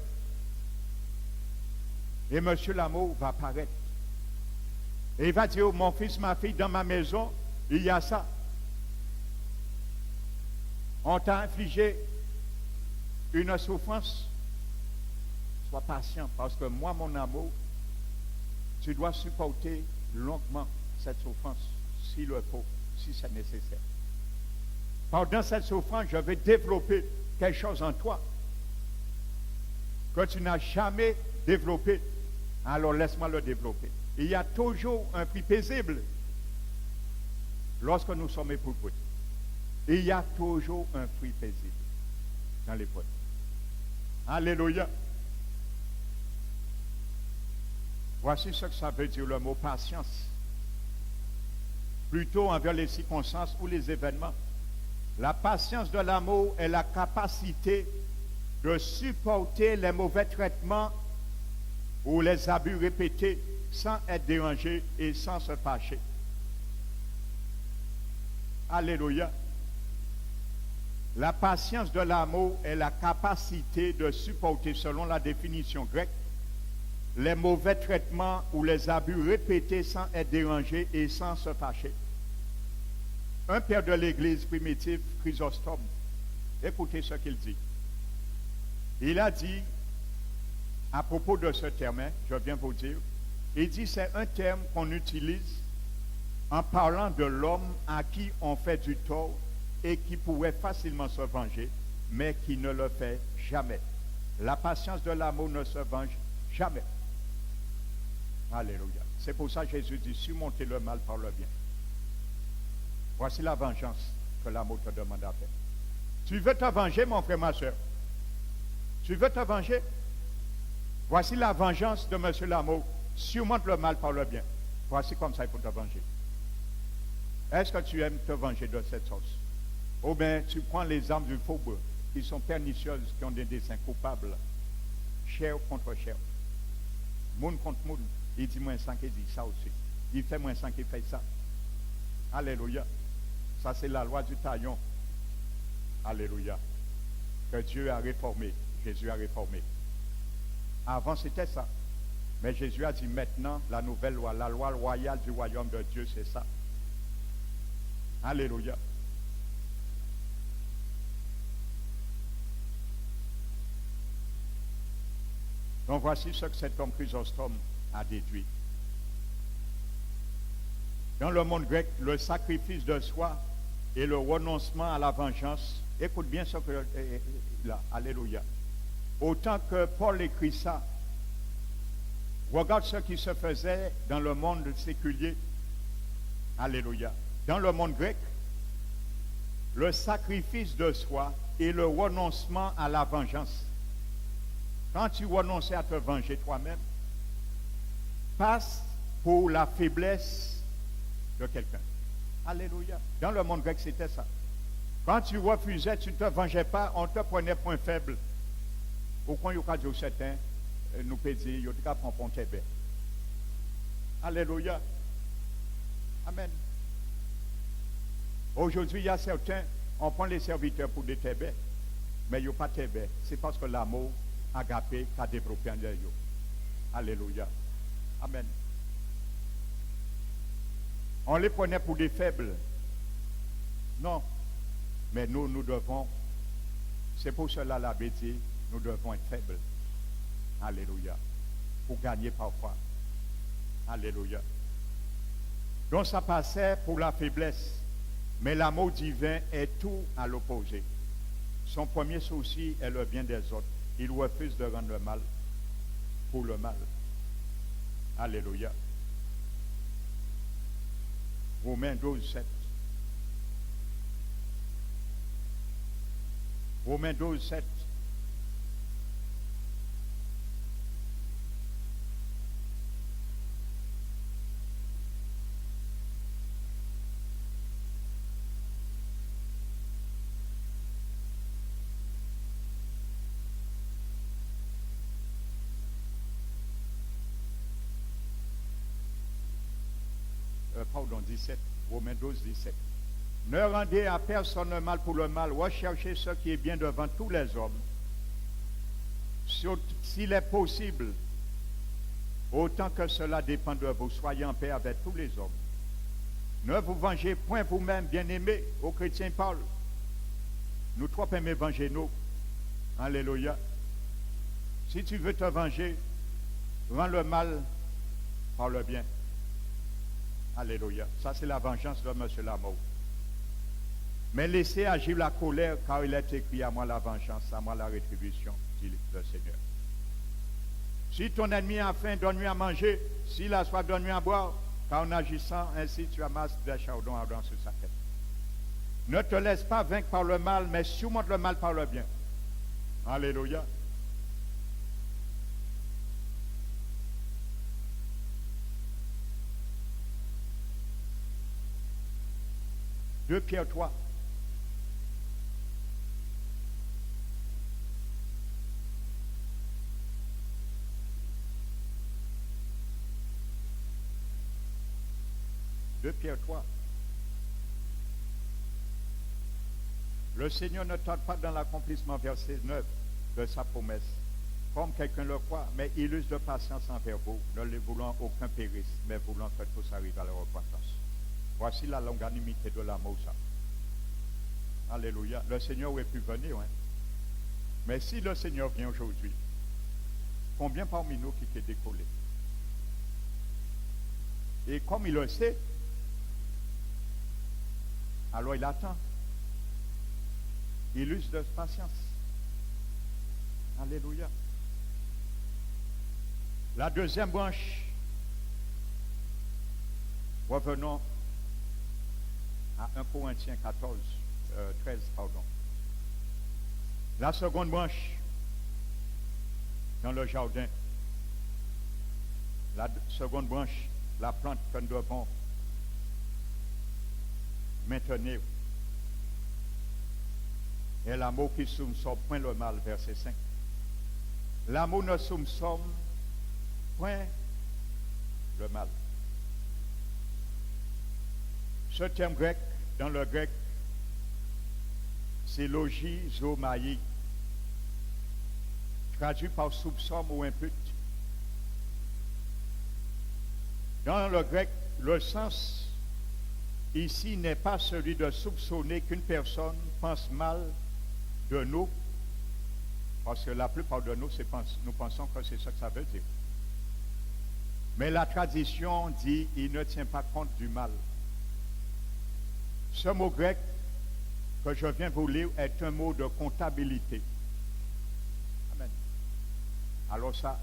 Et Monsieur l'amour va apparaître. Et il va dire, oh, mon fils, ma fille, dans ma maison, il y a ça. On t'a infligé une souffrance. Sois patient, parce que moi, mon amour, tu dois supporter longuement cette souffrance, s'il le faut, si c'est nécessaire. Pendant cette souffrance, je vais développer quelque chose en toi que tu n'as jamais développé. Alors laisse-moi le développer. Il y a toujours un prix paisible lorsque nous sommes éprouvés. Il y a toujours un prix paisible dans l'épreuve. Alléluia. Voici ce que ça veut dire le mot patience. Plutôt envers les circonstances ou les événements. La patience de l'amour est la capacité de supporter les mauvais traitements ou les abus répétés sans être dérangé et sans se fâcher. Alléluia. La patience de l'amour est la capacité de supporter, selon la définition grecque, les mauvais traitements ou les abus répétés sans être dérangé et sans se fâcher. Un père de l'Église primitive, Chrysostome, écoutez ce qu'il dit. Il a dit, à propos de ce terme, je viens vous dire, il dit c'est un terme qu'on utilise en parlant de l'homme à qui on fait du tort et qui pourrait facilement se venger, mais qui ne le fait jamais. La patience de l'amour ne se venge jamais. Alléluia. C'est pour ça que Jésus dit, surmontez le mal par le bien. Voici la vengeance que l'amour te demande à faire. Tu veux te venger, mon frère, ma soeur? Tu veux te venger? Voici la vengeance de Monsieur l'amour. Surmonte le mal par le bien. Voici comme ça il faut te venger. Est-ce que tu aimes te venger de cette sorte? Ou bien tu prends les armes du faubourg qui sont pernicieuses, qui ont des desseins coupables. Chair contre chair. Moun contre moun. Il dit moins 5 et dit ça aussi. Il fait moins 5 et fait ça. Alléluia. Ça c'est la loi du talion. Alléluia. Que Dieu a réformé. Jésus a réformé. Avant c'était ça. Mais Jésus a dit maintenant la nouvelle loi, la loi royale du royaume de Dieu, c'est ça. Alléluia. Donc voici ce que cet homme Chrysostome a déduit. Dans le monde grec, le sacrifice de soi et le renoncement à la vengeance, écoute bien ce que là, alléluia. Autant que Paul écrit ça, regarde ce qui se faisait dans le monde séculier. Alléluia. Dans le monde grec, le sacrifice de soi et le renoncement à la vengeance. Quand tu renonçais à te venger toi-même, passe pour la faiblesse de quelqu'un. Alléluia. Dans le monde grec, c'était ça. Quand tu refusais, tu ne te vengeais pas, on te prenait point faible. Au coin, il y a dit certains, nous peut dire, il y a prendre point faible. Alléluia. Amen. Aujourd'hui, il y a certains, on prend les serviteurs pour des tébés, mais il n'y a pas de tébé. C'est parce que l'amour agapé qu'a développé en eux. Alléluia. Amen. On les prenait pour des faibles. Non. Mais nous devons, c'est pour cela la bêtise, nous devons être faibles. Alléluia. Pour gagner parfois. Alléluia. Donc ça passait pour la faiblesse. Mais l'amour divin est tout à l'opposé. Son premier souci est le bien des autres. Il refuse de rendre le mal pour le mal. Alléluia. Romains 12, 7. Romains 12, 7. Pardon, 17. Romains 12, 17. Ne rendez à personne le mal pour le mal. Recherchez ce qui est bien devant tous les hommes. S'il est possible, autant que cela dépend de vous, soyez en paix avec tous les hommes. Ne vous vengez point vous-même, bien-aimés, aux chrétiens Paul. Nous trop aimés venger nous. Alléluia. Si tu veux te venger, rends le mal par le bien. Alléluia. Ça, c'est la vengeance de Monsieur l'amour. Mais laissez agir la colère, car il est écrit à moi la vengeance, à moi la rétribution, dit le Seigneur. Si ton ennemi a faim, donne-lui à manger. S'il a soif, donne-lui à boire. Car en agissant ainsi, tu amasses des chardons ardents sur sa tête. Ne te laisse pas vaincre par le mal, mais surmonte le mal par le bien. Alléluia. Deux Pierre 3. Deux Pierre 3. Le Seigneur ne tarde pas dans l'accomplissement, verset 9, de sa promesse, comme quelqu'un le croit, mais il use de patience envers vous, ne le voulant aucun périsse, mais voulant que tous arrivent à la repentance. Voici la longanimité de l'amour, ça. Alléluia. Le Seigneur aurait pu venir, hein. Mais si le Seigneur vient aujourd'hui, combien parmi nous qui est décollé? Et comme il le sait, alors il attend. Il use de patience. Alléluia. La deuxième branche, revenons à 1 Corinthiens 13, pardon. La seconde branche, dans le jardin, la seconde branche, la plante que nous devons maintenir, et l'amour qui somme point le mal, verset 5. L'amour ne somme point le mal. Ce terme grec, dans le grec, c'est logizomai, traduit par soupçon ou impute. Dans le grec, le sens ici n'est pas celui de soupçonner qu'une personne pense mal de nous, parce que la plupart de nous, nous pensons que c'est ça que ça veut dire. Mais la tradition dit il ne tient pas compte du mal. Ce mot grec que je viens vous lire est un mot de comptabilité. Amen. Alors ça,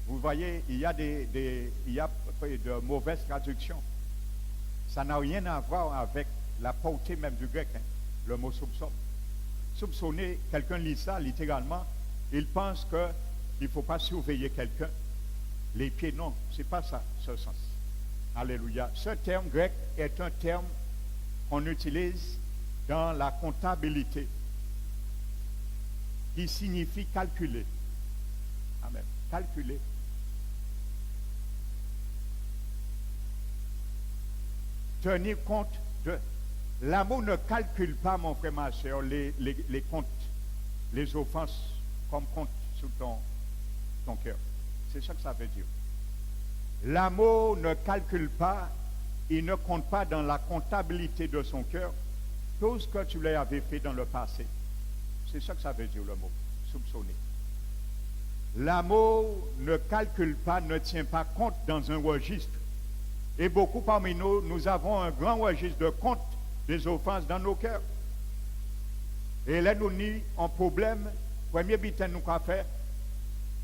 vous voyez, il y a de mauvaises traductions. Ça n'a rien à voir avec la portée même du grec, hein, le mot soupçon. Soupçonner, quelqu'un lit ça littéralement, il pense qu'il ne faut pas surveiller quelqu'un. Les pieds, non, ce n'est pas ça, ce sens. Alléluia. Ce terme grec est un terme qu'on utilise dans la comptabilité, qui signifie calculer. Amen. Calculer. Tenir compte de. L'amour ne calcule pas, mon frère, ma soeur, les comptes, les offenses comme compte sur ton cœur. C'est ça que ça veut dire. L'amour ne calcule pas, il ne compte pas dans la comptabilité de son cœur tout ce que tu lui avais fait dans le passé. C'est ça que ça veut dire le mot, soupçonner. L'amour ne calcule pas, ne tient pas compte dans un registre. Et beaucoup parmi nous, nous avons un grand registre de compte des offenses dans nos cœurs. Et là, nous avons un problème. Premier bitin, nous avons fait,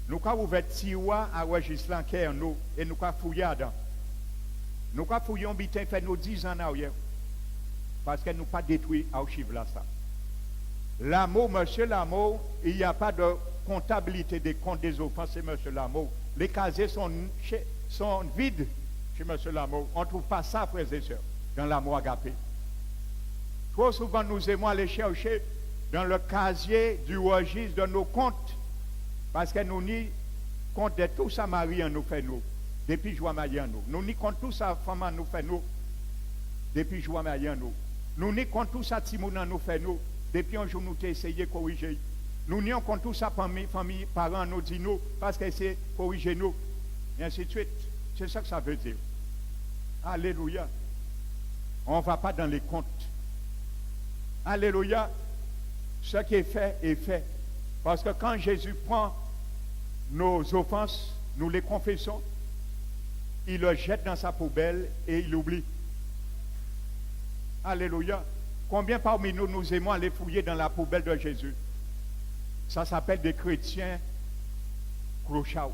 nous avons ouvert tiroir à registre l'enquête nous et nous avons fouillé dedans. Nous avons fouillé un bitin fait nos 10 ans en arrière. Parce que nous n'avons pas détruit l'archive là ça. L'amour, monsieur l'amour, il n'y a pas de comptabilité des comptes des offenses, c'est monsieur l'amour. Les casiers sont vides chez monsieur l'amour. On ne trouve pas ça, frères et sœurs, dans l'amour agapé. Trop souvent, nous aimons aller chercher dans le casier du registre de nos comptes, parce que nous n'y compte de tout ça, Marie, nous fait nous, depuis joie marié nous. Nous n'y compte tout ça, femme, nous fait nous, depuis joie marié nous. Nous n'y compte tout ça, Timon, nous fait nous, depuis un jour nous t'ai essayé de corriger. Nous n'y compte tout ça, famille, parents, nous dit nous, parce que c'est corriger nous, et ainsi de suite. C'est ça que ça veut dire. Alléluia. On ne va pas dans les comptes. Alléluia. Ce qui est fait est fait. Parce que quand Jésus prend nos offenses, nous les confessons, il le jette dans sa poubelle et il oublie. Alléluia. Combien parmi nous, nous aimons aller fouiller dans la poubelle de Jésus? Ça s'appelle des chrétiens clochards.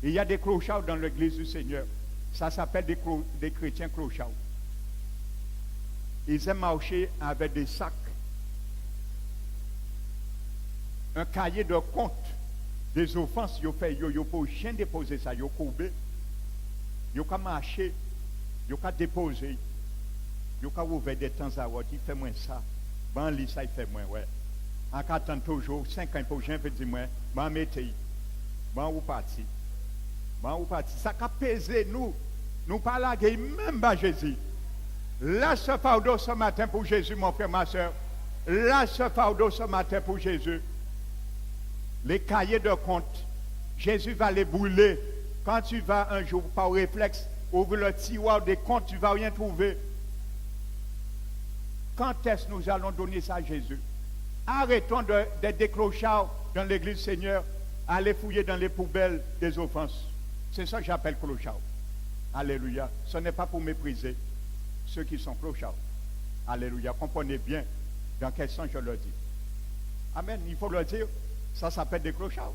Il y a des clochards dans l'église du Seigneur. Ça s'appelle des chrétiens clochards. Ils aiment marcher avec des sacs. Un cahier de compte des offenses, ils fait, ils peuvent rien déposer ça, ils courbé. Ils peuvent marcher, ils peuvent déposer. Ils peuvent ouvrir des temps à autre, il fait moins ça. Ban lit ça, il fait moins, ouais. En attendant toujours, 5 ans pour rien, il dit moins, ban mettez, ban ou parti. Ban ou parti. Ça a pesé nous. Nous pas laguer même pas Jésus. Lâche ce fardeau ce matin pour Jésus, mon frère, ma soeur. Lâche ce fardeau ce matin pour Jésus. Les cahiers de compte, Jésus va les brûler. Quand tu vas un jour, par réflexe, ouvrir le tiroir des comptes, tu ne vas rien trouver. Quand est-ce que nous allons donner ça à Jésus? Arrêtons d'être des clochards dans l'église, Seigneur. Allez fouiller dans les poubelles des offenses. C'est ça que j'appelle clochard. Alléluia. Ce n'est pas pour mépriser ceux qui sont clochards. Alléluia. Comprenez bien dans quel sens je le dis. Amen. Il faut le dire. Ça s'appelle des clochards.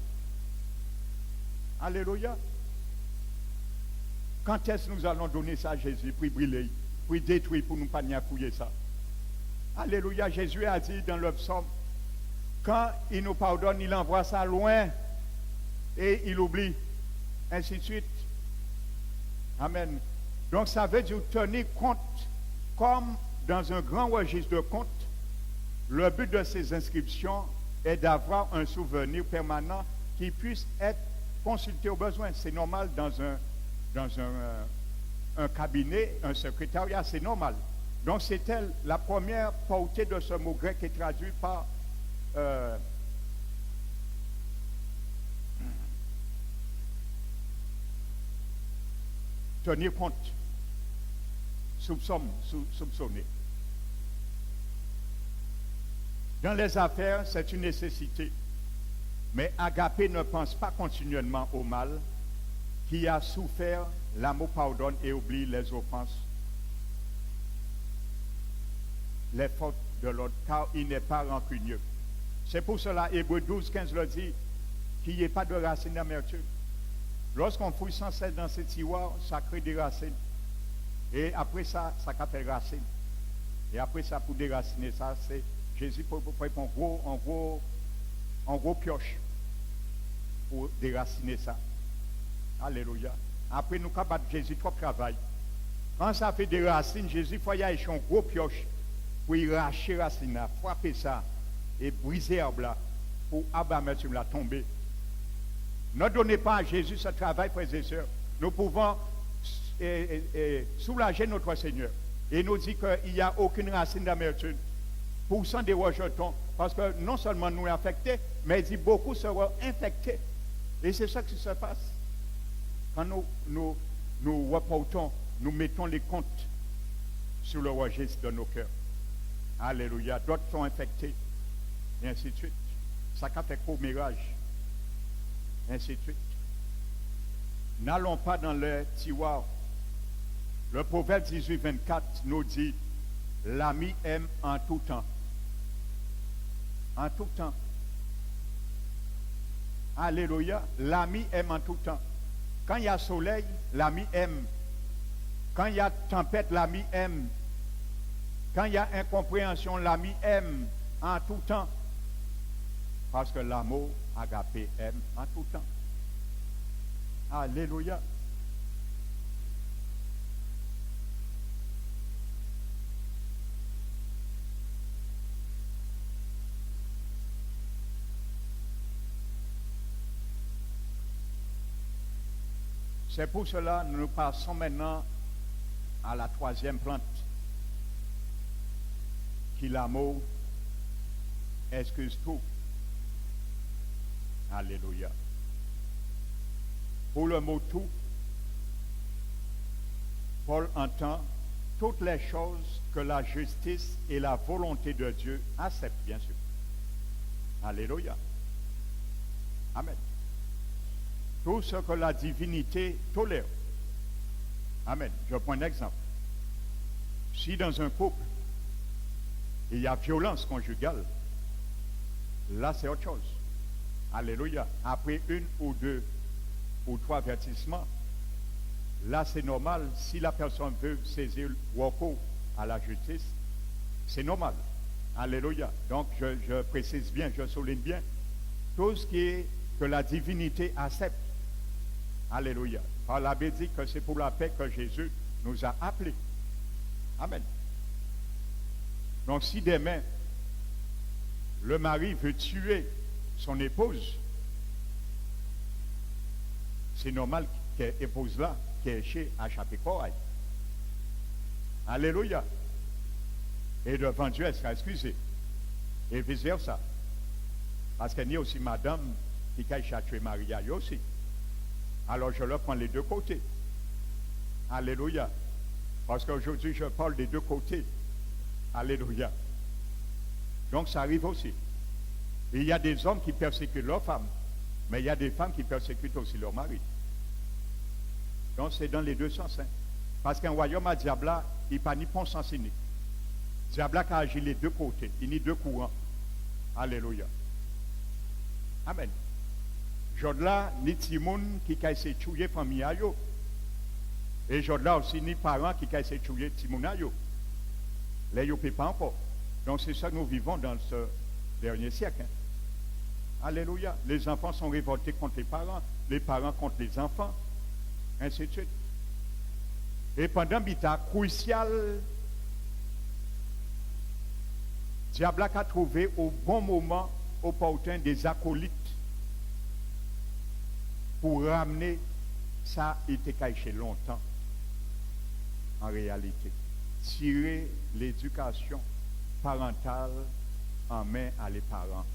Alléluia. Quand est-ce que nous allons donner ça à Jésus, puis brûler, puis détruire pour nous pas n'y fouiller ça? Alléluia. Jésus a dit dans le psaume, quand il nous pardonne, il envoie ça loin et il oublie. Ainsi de suite. Amen. Donc ça veut dire tenir compte, comme dans un grand registre de comptes, le but de ces inscriptions est d'avoir un souvenir permanent qui puisse être consulté au besoin. C'est normal dans un cabinet, un secrétariat, c'est normal. Donc c'était la première portée de ce mot grec qui est traduit par tenir compte, soupçonner. Dans les affaires, c'est une nécessité. Mais Agapé ne pense pas continuellement au mal. Qui a souffert, l'amour pardonne et oublie les offenses, les fautes de l'autre, car il n'est pas rancunieux. C'est pour cela, Hébreux 12, 15 le dit, qu'il n'y ait pas de racines d'amertume. Lorsqu'on fouille sans cesse dans ces tiroirs, ça crée des racines. Et après ça, ça fait racines. Et après ça, pour déraciner ça, c'est Jésus pour en gros pioche pour déraciner ça. Alléluia. Après, nous capables Jésus trop travail. Quand ça fait des racines, Jésus il faut y aller un gros pioche pour y arracher racine, frapper ça et briser l'arbre là pour abattre la tomber. Ne donnez pas à Jésus ce travail, frères et sœurs. Nous pouvons soulager notre Seigneur et nous dire qu'il n'y a aucune racine d'amertume. Pour cent des rejetons, parce que non seulement nous affectés, mais il dit beaucoup seront infectés. Et c'est ça qui se passe. Quand nous reportons, nous mettons les comptes sur le registre de nos cœurs. Alléluia. D'autres sont infectés. Et ainsi de suite. Ça fait commérage. Ainsi de suite. N'allons pas dans le tiroir. Le proverbe 18, 24 nous dit, l'ami aime en tout temps. En tout temps. Alléluia. L'ami aime en tout temps. Quand il y a soleil, l'ami aime. Quand il y a tempête, l'ami aime. Quand il y a incompréhension, l'ami aime en tout temps. Parce que l'amour agapé aime en tout temps. Alléluia. C'est pour cela que nous passons maintenant à la troisième plante, qui l'amour excuse tout. Alléluia. Pour le mot tout, Paul entend toutes les choses que la justice et la volonté de Dieu acceptent, bien sûr. Alléluia. Amen. Tout ce que la divinité tolère. Amen. Je prends un exemple. Si dans un couple, il y a violence conjugale, là c'est autre chose. Alléluia. Après une ou deux ou trois avertissements, là c'est normal. Si la personne veut saisir le recours à la justice, c'est normal. Alléluia. Donc je précise bien, je souligne bien, tout ce qui est que la divinité accepte. Alléluia. Par l'abbé dit que c'est pour la paix que Jésus nous a appelés. Amen. Donc si demain, le mari veut tuer son épouse, c'est normal que l'épouse-là, qui est chez à chaper corail. Alléluia. Et devant Dieu, elle sera excusée. Et vice-versa. Parce qu'il y a aussi madame qui a tué Maria aussi. Alors je leur prends les deux côtés. Alléluia. Parce qu'aujourd'hui, je parle des deux côtés. Alléluia. Donc ça arrive aussi. Et il y a des hommes qui persécutent leurs femmes. Mais il y a des femmes qui persécutent aussi leur mari. Donc c'est dans les deux sens. Hein. Parce qu'un royaume à Diabla, il n'y a pas ni pont sens unique. Diabla qui agit les deux côtés. Il y a deux courants. Alléluia. Amen. Jodla, ni Timoun qui a essayé de tuer famille. Et Jodla aussi, ni parents qui a essayé de tuer Timoun. Là, ils ne peuvent pas encore. Donc c'est ça que nous vivons dans ce dernier siècle. Hein. Alléluia. Les enfants sont révoltés contre les parents contre les enfants, ainsi de suite. Et pendant un temps crucial, Diable a trouvé au bon moment opportun des acolytes pour ramener ça, il était caché longtemps, en réalité. Tirer l'éducation parentale en main à les parents.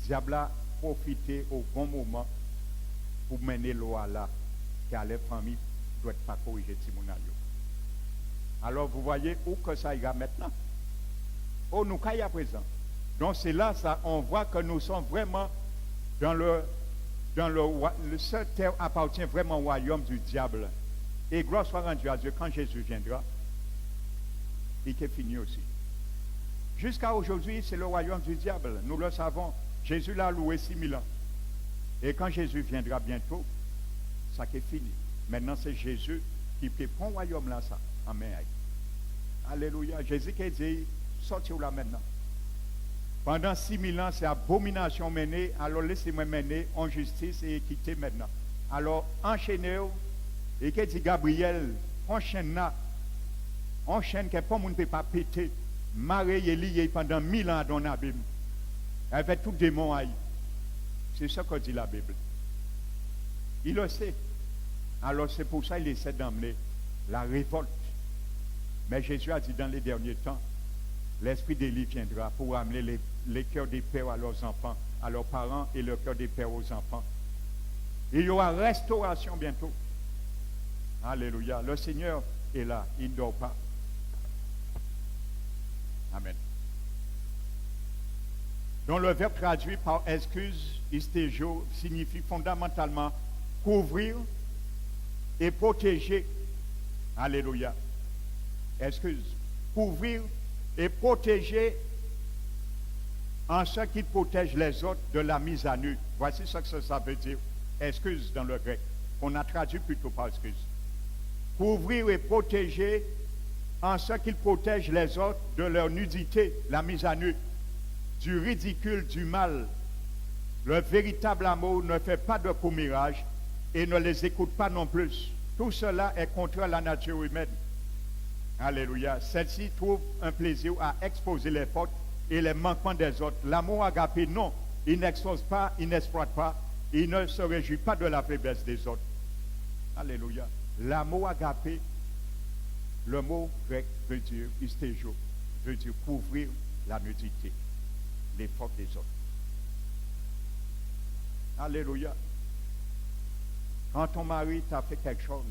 Diable a profité au bon moment pour mener l'eau à là, car les familles ne doivent pas corriger Timonayo. Alors vous voyez où que ça ira maintenant? Oh, nous caille à présent. Donc c'est là, ça, on voit que nous sommes vraiment dans le seul terre appartient vraiment au royaume du diable. Et gloire soit rendue à Dieu quand Jésus viendra. Il est fini aussi. Jusqu'à aujourd'hui, c'est le royaume du diable. Nous le savons. Jésus l'a loué 6000 ans. Et quand Jésus viendra bientôt, ça qui est fini. Maintenant, c'est Jésus qui peut prendre le royaume là, ça. Amen. Alléluia. Jésus qui a dit, sortez là maintenant. Pendant 6000 ans, c'est abomination menée. Alors laissez-moi mener en justice et équité maintenant. Alors enchaînez-vous. Et qui dit Gabriel, enchaîne là. Enchaîne que pas monde ne peut pas péter. Marie est liée pendant 1000 ans dans la Bible. Avec tout démon aïe. C'est ça que dit la Bible. Il le sait. Alors c'est pour ça qu'il essaie d'emmener la révolte. Mais Jésus a dit dans les derniers temps, l'esprit d'Élie viendra pour amener les cœurs des pères à leurs enfants, à leurs parents et le cœur des pères aux enfants. Il y aura restauration bientôt. Alléluia. Le Seigneur est là. Il ne dort pas. Amen. Donc le verbe traduit par excuse, istégio, signifie fondamentalement couvrir et protéger. Alléluia. Excuse. Couvrir et protéger en ce qui protège les autres de la mise à nu. Voici ce que ça veut dire. Excuse dans le grec. On a traduit plutôt par excuse. Couvrir et protéger en ce qu'il protège les autres de leur nudité, la mise à nu, du ridicule, du mal. Le véritable amour ne fait pas de commérage et ne les écoute pas non plus. Tout cela est contre la nature humaine. Alléluia. Celle-ci trouve un plaisir à exposer les fautes et les manquements des autres. L'amour agapé, non. Il n'expose pas, il n'exploite pas, il ne se réjouit pas de la faiblesse des autres. Alléluia. L'amour agapé, le mot grec veut dire, istégio, veut dire couvrir la nudité, les fautes des autres. Alléluia. Quand ton mari t'a fait quelque chose,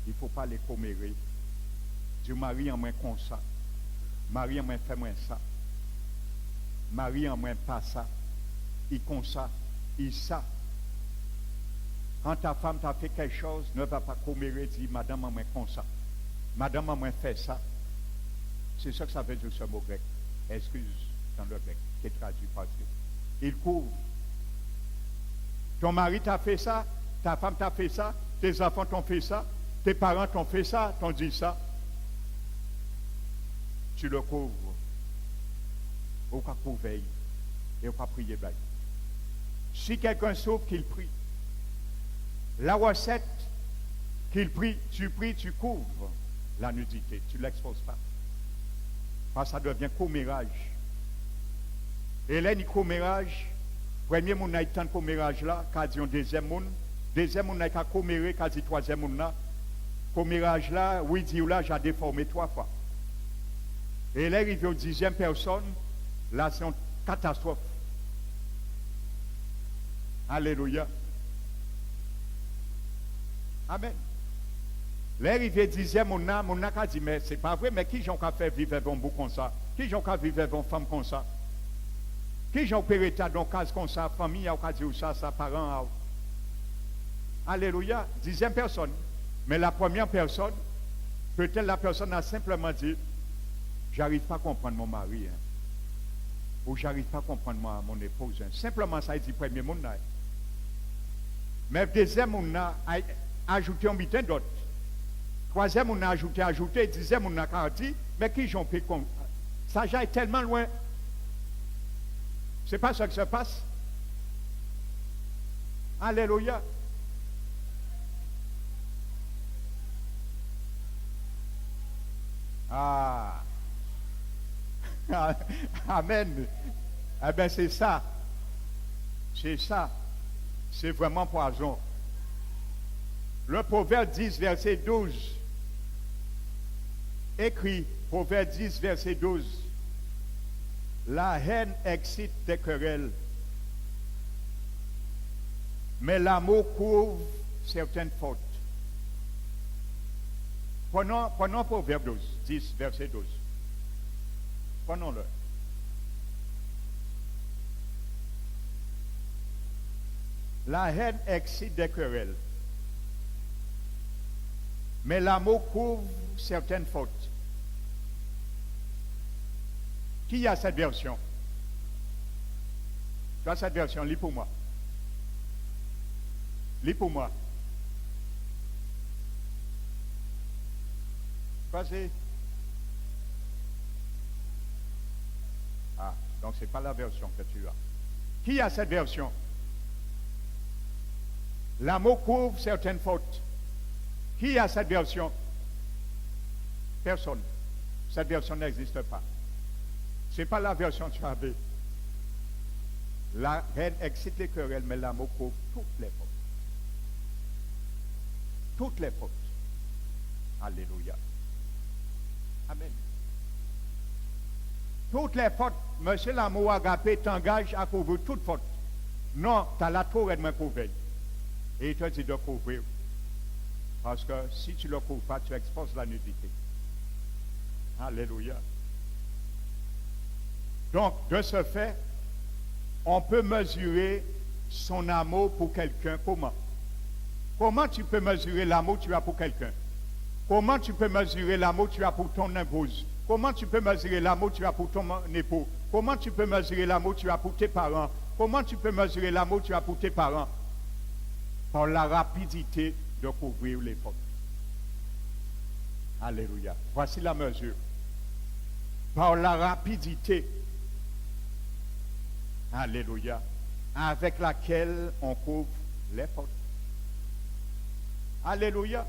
il ne faut pas les commérer. Du mari en moins comme ça. Mari en moins fait moins ça. Mari en moins pas ça. Il comme ça. Il ça. Quand ta femme t'a fait quelque chose, ne va pas commérer, dit madame en moins comme ça. Madame en moins fait ça. C'est ça que ça veut dire ce mot grec. Excuse dans le grec, qui est traduit par Dieu. Il couvre. Ton mari t'a fait ça, ta femme t'a fait ça, tes enfants t'ont fait ça, tes parents t'ont fait ça, t'ont dit ça. Tu le couvres. Au cas pour veille et au cas prier. Si quelqu'un souffre, qu'il prie. La recette qu'il prie, tu couvres la nudité. Tu ne l'exposes pas. Parce que ça devient commérage. Et là, il commérage. Premier monde n'a eu tant de commérage là, qu'a dit un deuxième monde. Deuxième monde n'a qu'à commérer, qu'a dit troisième monde là. Commérage là, oui, dit là, j'ai déformé 3 fois. Et là, il au 10e personne, là, c'est une catastrophe. Alléluia. Amen. L'arrivée 10e, mon a dit, mais c'est pas vrai, mais qui j'en fait vivre un bout comme ça? Qui j'en vivre une femme comme ça? Qui j'en peut être dans case comme ça, famille, a dit ça, parents? Alléluia. 10e personne. Mais la première personne, peut-être la personne a simplement dit, j'arrive pas à comprendre mon mari, hein. Ou j'arrive pas à comprendre mon épouse. Hein. Simplement ça, il dit premier monde. Mais deuxième, on a ajouté un bitin d'autres. Troisième, on a ajouté, dixième, on a dit, mais qui j'en peux comprendre? Ça j'aille tellement loin. C'est pas ça qui se passe. Alléluia. Ah. Amen. Eh bien, c'est ça. C'est ça. C'est vraiment poison. Le Proverbe 10, verset 12. Écrit, Proverbe 10, verset 12. La haine excite des querelles, mais l'amour couvre certaines fautes. Prenons Proverbe 12, 10, verset 12. Prenons-le. La haine excite des querelles, mais l'amour couvre certaines fautes. Qui a cette version? Tu as cette version, lis pour moi. Lis pour moi. Vas-y. Ah, donc ce n'est pas la version que tu as. Qui a cette version? L'amour couvre certaines fautes. Qui a cette version? Personne. Cette version n'existe pas. Ce n'est pas la version que tu avais. La haine excite les querelles, mais l'amour couvre toutes les fautes. Toutes les fautes. Alléluia. Amen. Toutes les fautes, monsieur l'amour agapé t'engage à couvrir toutes fautes. Non, tu as la trop de me couvrir. Et il te dit de couvrir. Parce que si tu ne le couvres pas, tu exposes la nudité. Alléluia. Donc, de ce fait, on peut mesurer son amour pour quelqu'un. Comment? Comment tu peux mesurer l'amour que tu as pour quelqu'un? Comment tu peux mesurer l'amour que tu as pour ton épouse? Comment tu peux mesurer l'amour que tu as pour ton époux? Comment tu peux mesurer l'amour que tu as pour tes parents? Comment tu peux mesurer l'amour que tu as pour tes parents? Par la rapidité de couvrir les fautes. Alléluia. Voici la mesure. Par la rapidité, alléluia, avec laquelle on couvre les fautes. Alléluia.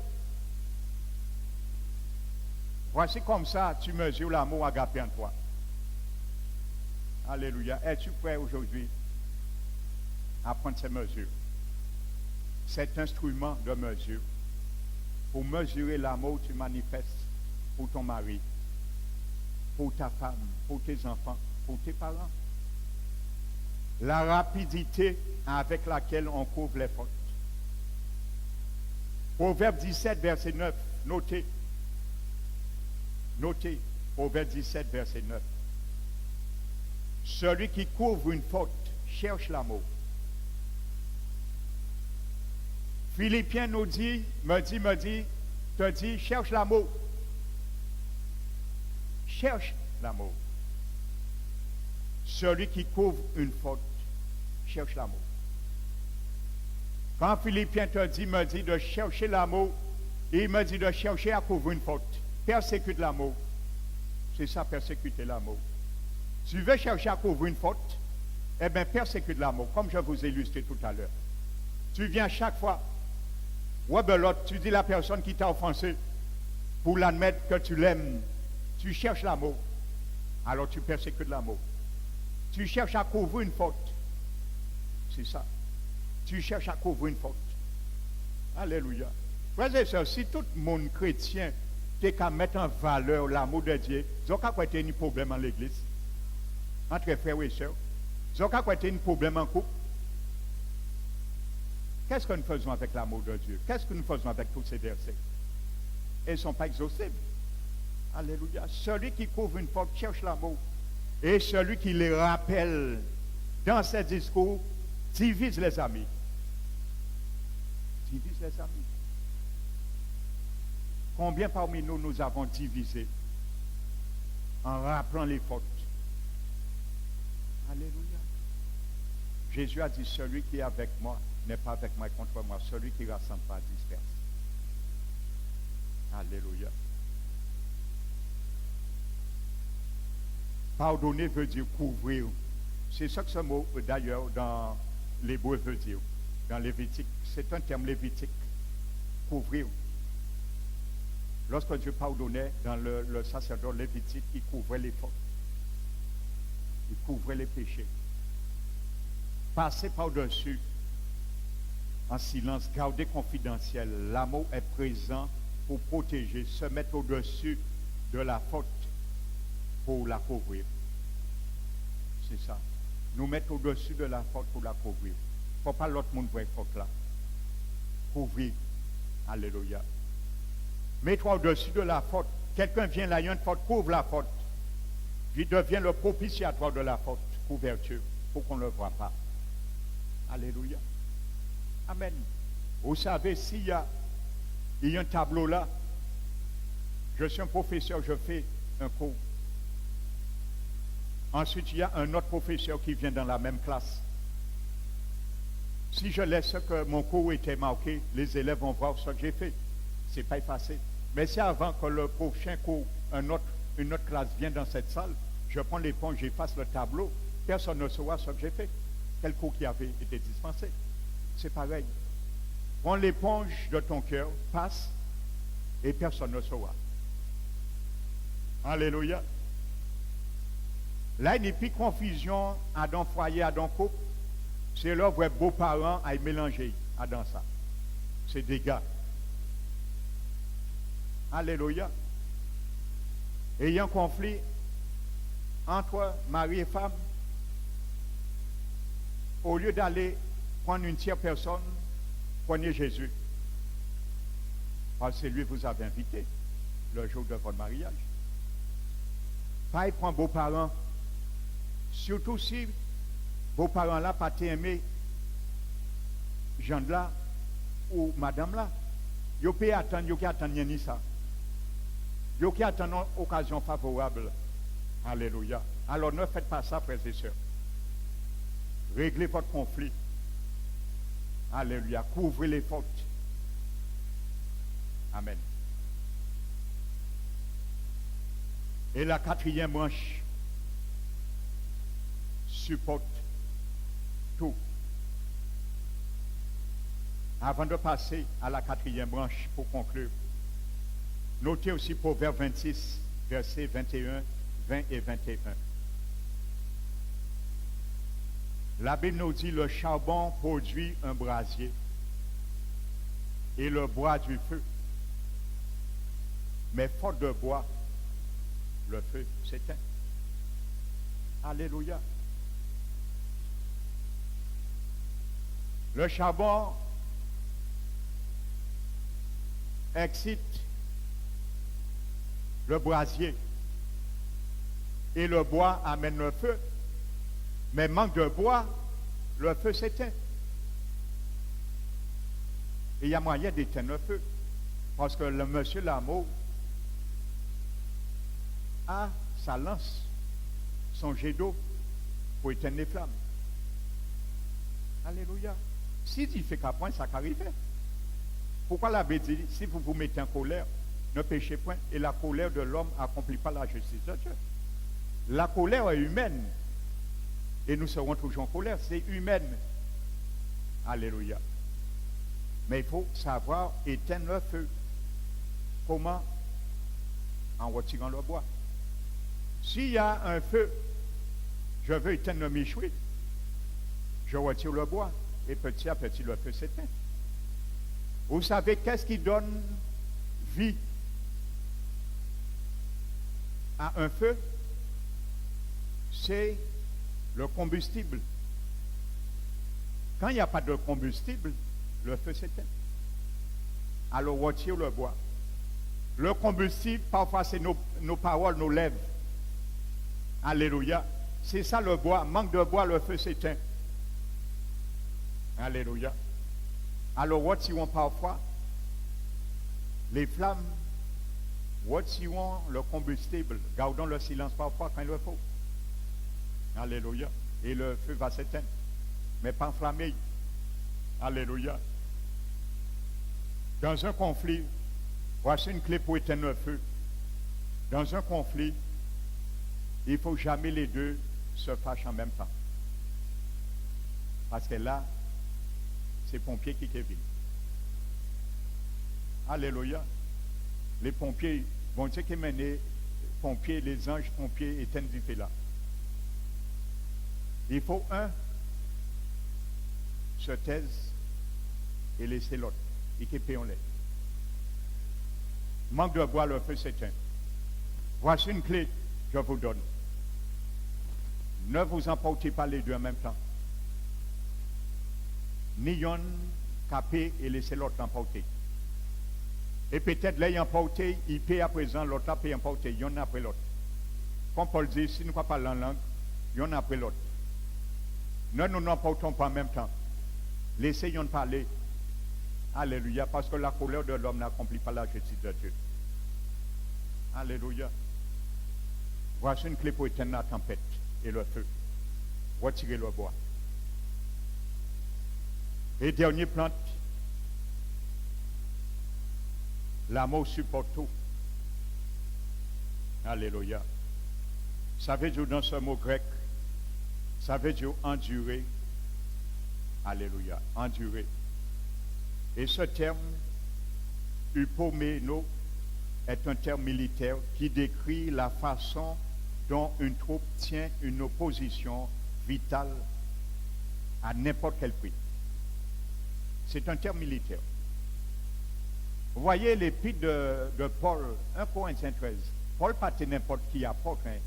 Voici comme ça, tu mesures l'amour agapé en toi. Alléluia. Es-tu prêt aujourd'hui à prendre ces mesures? Cet instrument de mesure pour mesurer l'amour que tu manifestes pour ton mari, pour ta femme, pour tes enfants, pour tes parents. La rapidité avec laquelle on couvre les fautes. Proverbe 17, verset 9. Notez. Notez. Proverbe 17, verset 9. Celui qui couvre une faute cherche l'amour. Philippiens nous dit, te dit, cherche l'amour. Cherche l'amour. Celui qui couvre une faute cherche l'amour. Quand Philippiens me dit de chercher l'amour, il me dit de chercher à couvrir une faute. Persécute l'amour. C'est ça, persécuter l'amour. Tu veux chercher à couvrir une faute, eh bien, persécute l'amour, comme je vous ai illustré tout à l'heure. Tu viens chaque fois, ouais, ben l'autre, tu dis la personne qui t'a offensé, pour l'admettre que tu l'aimes, tu cherches l'amour, alors tu persécutes l'amour. Tu cherches à couvrir une faute. C'est ça. Tu cherches à couvrir une faute. Alléluia. Frères et sœurs, si tout le monde chrétien tu qu'à mettre en valeur l'amour de Dieu. Vous avez un problème dans l'église, entre frères et sœurs. Vous avez un problème en couple. Qu'est-ce que nous faisons avec l'amour de Dieu? Qu'est-ce que nous faisons avec tous ces versets? Ils ne sont pas exhaustibles. Alléluia. Celui qui couvre une faute cherche l'amour. Et celui qui les rappelle dans ses discours divise les amis. Divise les amis. Combien parmi nous nous avons divisé en rappelant les fautes? Alléluia. Jésus a dit, celui qui est avec moi n'est pas avec moi contre moi. Celui qui rassemble pas disperse. Alléluia. Pardonner veut dire couvrir. C'est ça que ce mot, d'ailleurs, dans l'hébreu veut dire. Dans Lévitique, c'est un terme lévitique. Couvrir. Lorsque Dieu pardonnait dans le sacerdoce lévitique, il couvrait les fautes. Il couvrait les péchés. Passer par-dessus, en silence, garder confidentiel. L'amour est présent pour protéger, se mettre au-dessus de la faute pour la couvrir. C'est ça. Nous mettre au-dessus de la faute pour la couvrir. Il ne faut pas l'autre monde voir faute là. Couvrir. Alléluia. Mets-toi au-dessus de la faute. Quelqu'un vient là, il y a une faute, couvre la faute. Il devient le propitiatoire de la faute, couverture, pour qu'on ne le voit pas. Alléluia. Amen. Vous savez, s'il y a un tableau là, je suis un professeur, je fais un cours. Ensuite, il y a un autre professeur qui vient dans la même classe. Si je laisse que mon cours était marqué, les élèves vont voir ce que j'ai fait. Ce n'est pas effacé. Mais si avant que le prochain cours, une autre classe vienne dans cette salle, je prends l'éponge, j'efface le tableau, personne ne saura ce que j'ai fait. Quel cours qui avait été dispensé. C'est pareil. Prends l'éponge de ton cœur, passe, et personne ne saura. Alléluia. Là, il n'y a plus de confusion à dans foyer, à dans couple. C'est là où les beaux-parents aillent mélanger à dans ça. C'est des gars. Alléluia. Et il y a un conflit entre mari et femme. Au lieu d'aller prendre une tierce personne, prenez Jésus. Parce que c'est lui que vous avez invité le jour de votre mariage. Pas prendre vos parents. Surtout si vos parents là pas aimé Jean là ou madame là. Vous pouvez attendre, vous pouvez attendre ni ça. Vous pouvez attendre une occasion favorable. Alléluia. Alors ne faites pas ça, frères et sœurs. Réglez votre conflit. Alléluia. Couvrez les fautes. Amen. Et la quatrième branche supporte tout. Avant de passer à la quatrième branche pour conclure, notez aussi Proverbe 26, versets 21, 20 et 21. La Bible nous dit le charbon produit un brasier et le bois du feu. Mais faute de bois, le feu s'éteint. Alléluia. Le charbon excite le brasier et le bois amène le feu. Mais manque de bois, le feu s'éteint. Et il y a moyen d'éteindre le feu. Parce que le monsieur l'amour a sa lance, son jet d'eau pour éteindre les flammes. Alléluia. S'il dit fait qu'à point, ça qu'arrive. Pourquoi la Bible dit, si vous vous mettez en colère, ne péchez point, et la colère de l'homme n'accomplit pas la justice de Dieu. La colère est humaine. Et nous serons toujours en colère, c'est humaine. Alléluia. Mais il faut savoir éteindre le feu. Comment? En retirant le bois. S'il y a un feu, je veux éteindre le méchoui, je retire le bois, et petit à petit le feu s'éteint. Vous savez qu'est-ce qui donne vie à un feu, c'est le combustible. Quand il n'y a pas de combustible, le feu s'éteint. Alors, retire le bois. Le combustible, parfois, c'est nos paroles, nos lèvres. Alléluia. C'est ça le bois. Manque de bois, le feu s'éteint. Alléluia. Alors, retirons parfois les flammes, retirons le combustible, gardons le silence parfois quand il le faut. Alléluia. Et le feu va s'éteindre, mais pas enflammé. Alléluia. Dans un conflit, voici une clé pour éteindre le feu. Dans un conflit, il ne faut jamais les deux se fâchent en même temps. Parce que là, c'est pompiers qui viennent. Alléluia. Les pompiers vont dire qu'ils mènent pompiers, les anges pompiers éteignent du feu là. Il faut un se taise et laisser l'autre. Et qui payons-les. Manque de bois, le feu s'éteint. Voici une clé que je vous donne. Ne vous emportez pas les deux en même temps. Ni un capé et laissez l'autre emporter. Et peut-être l'ayant emporté, il paie à présent, l'autre a payé emporter, il y en a après l'autre. Comme Paul dit, si nous ne parlons pas en langue, il y en a après l'autre. Ne nous n'emportons pas en même temps. Laissez-nous parler. Alléluia, parce que la colère de l'homme n'accomplit pas la justice de Dieu. Alléluia. Voici une clé pour éteindre la tempête et le feu. Retirez le bois. Et dernière plante, l'amour supporte tout. Alléluia. Ça veut dire dans ce mot grec, ça veut dire endurer. Alléluia. Endurer. Et ce terme, upomeno, est un terme militaire qui décrit la façon dont une troupe tient une opposition vitale à n'importe quel prix. C'est un terme militaire. Vous voyez l'épître de Paul, 1 Corinthiens 13. Paul pas n'importe qui apôtre. Hein.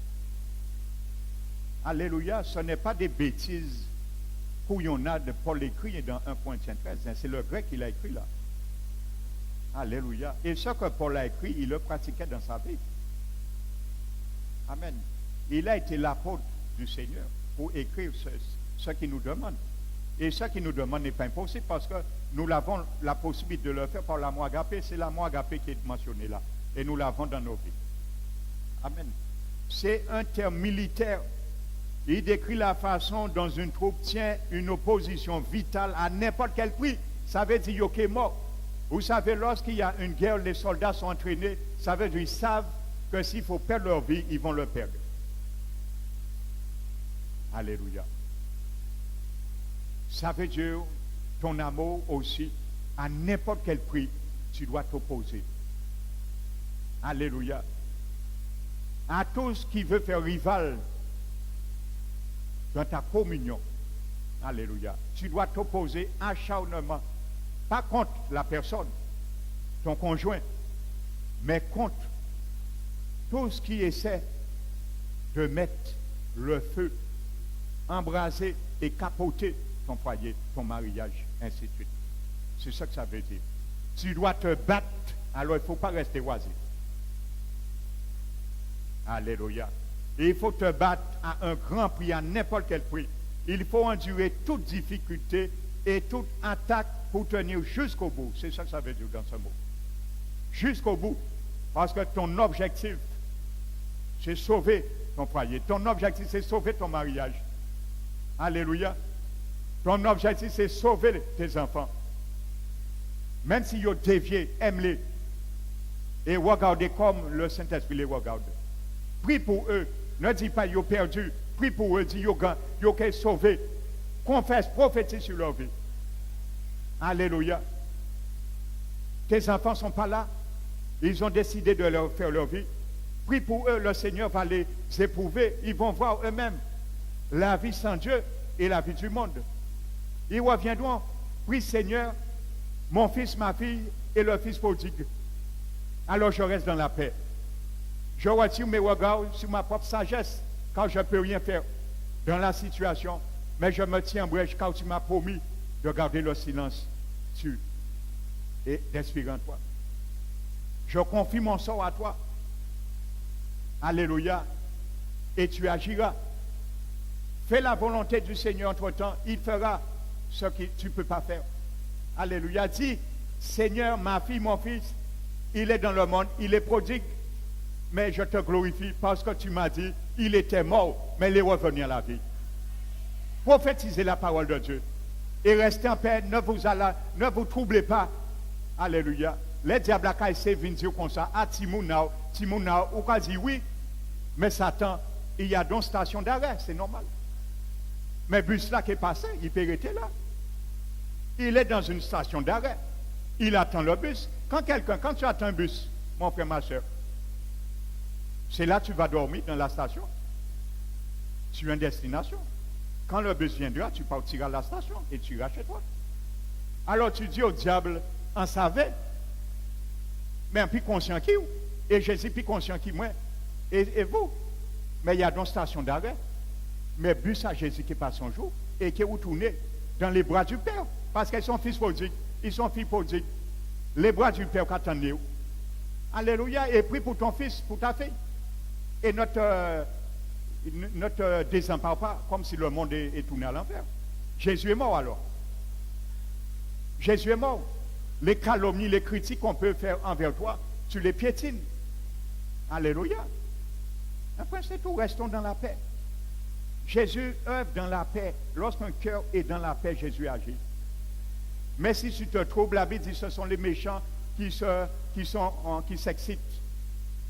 Alléluia, ce n'est pas des bêtises couillonnades de Paul écrit dans 1 Corinthiens 13. Hein. C'est le grec qui l'a écrit là. Alléluia. Et ce que Paul a écrit, il le pratiquait dans sa vie. Amen. Il a été l'apôtre du Seigneur pour écrire ce qu'il nous demande. Et ce qu'il nous demande n'est pas impossible parce que nous avons la possibilité de le faire par l'amour agapé. C'est l'amour agapé qui est mentionné là. Et nous l'avons dans nos vies. Amen. C'est un terme militaire. Il décrit la façon dont une troupe tient une opposition vitale à n'importe quel prix. Ça veut dire qu'il est mort. Vous savez, lorsqu'il y a une guerre, les soldats sont entraînés. Ça veut dire qu'ils savent que s'il faut perdre leur vie, ils vont le perdre. Alléluia. Ça veut dire ton amour aussi, à n'importe quel prix, tu dois t'opposer. Alléluia. À tout ce qui veut faire rival dans ta communion. Alléluia. Tu dois t'opposer acharnement. Pas contre la personne, ton conjoint, mais contre tout ce qui essaie de mettre le feu, embraser et capoter ton foyer, ton mariage, ainsi de suite. C'est ça que ça veut dire. Tu dois te battre, alors il ne faut pas rester oisif. Alléluia. Et il faut te battre à un grand prix, à n'importe quel prix. Il faut endurer toute difficulté et toute attaque pour tenir jusqu'au bout. C'est ça que ça veut dire dans ce mot. Jusqu'au bout. Parce que ton objectif, c'est sauver ton foyer. Ton objectif, c'est sauver ton mariage. Alléluia. Ton objectif, c'est sauver tes enfants. Même si ils ont dévié, aime-les. Et regardez comme le Saint-Esprit les regarde. Prie pour eux. Ne dis pas qu'ils ont perdu. Prie pour eux. Dis qu'ils ont sauvé. Confesse, prophétise sur leur vie. Alléluia. Tes enfants ne sont pas là. Ils ont décidé de leur faire leur vie. Prie pour eux, le Seigneur va les éprouver. Ils vont voir eux-mêmes la vie sans Dieu et la vie du monde. Ils reviendront. Prie Seigneur, mon fils, ma fille et le fils prodigue. Alors je reste dans la paix. Je retire mes regards sur ma propre sagesse, car je ne peux rien faire dans la situation, mais je me tiens en brèche, car tu m'as promis de garder le silence et d'espérer en toi. Je confie mon sort à toi. Alléluia. Et tu agiras. Fais la volonté du Seigneur entre-temps. Il fera ce que tu ne peux pas faire. Alléluia. Dis, Seigneur, ma fille, mon fils, il est dans le monde, il est prodigue, mais je te glorifie parce que tu m'as dit, il était mort, mais il est revenu à la vie. Prophétisez la parole de Dieu. Et restez en paix, ne vous troublez pas. Alléluia. Les diables à essayer de dire comme ça, ah, Timouna, ou qu'a dit oui, mais Satan, il y a donc station d'arrêt, c'est normal. Mais bus là qui est passé, il peut rester là. Il est dans une station d'arrêt. Il attend le bus. Quand tu attends un bus, mon frère, ma soeur, c'est là que tu vas dormir dans la station. Tu as une destination. Quand le bus viendra, tu partiras à la station et tu iras chez toi. Alors tu dis au diable, en savait, mais un plus conscient qui vous? Et Jésus plus conscient qui moi? Et vous? Mais il y a donc station d'arrêt. Mais bus à Jésus qui passe un jour et qui est retourné dans les bras du Père. Parce qu'ils sont fils prodigues, ils sont filles prodigues. Les bras du Père qu'attendez vous. Alléluia. Et prie pour ton fils, pour ta fille. Et notre désempare pas, comme si le monde est tourné à l'envers. Jésus est mort alors. Jésus est mort. Les calomnies, les critiques qu'on peut faire envers toi, tu les piétines. Alléluia. Après c'est tout, restons dans la paix. Jésus œuvre dans la paix. Lorsqu'un cœur est dans la paix, Jésus agit. Mais si tu te troubles, la Bible dit que ce sont les méchants qui s'excitent,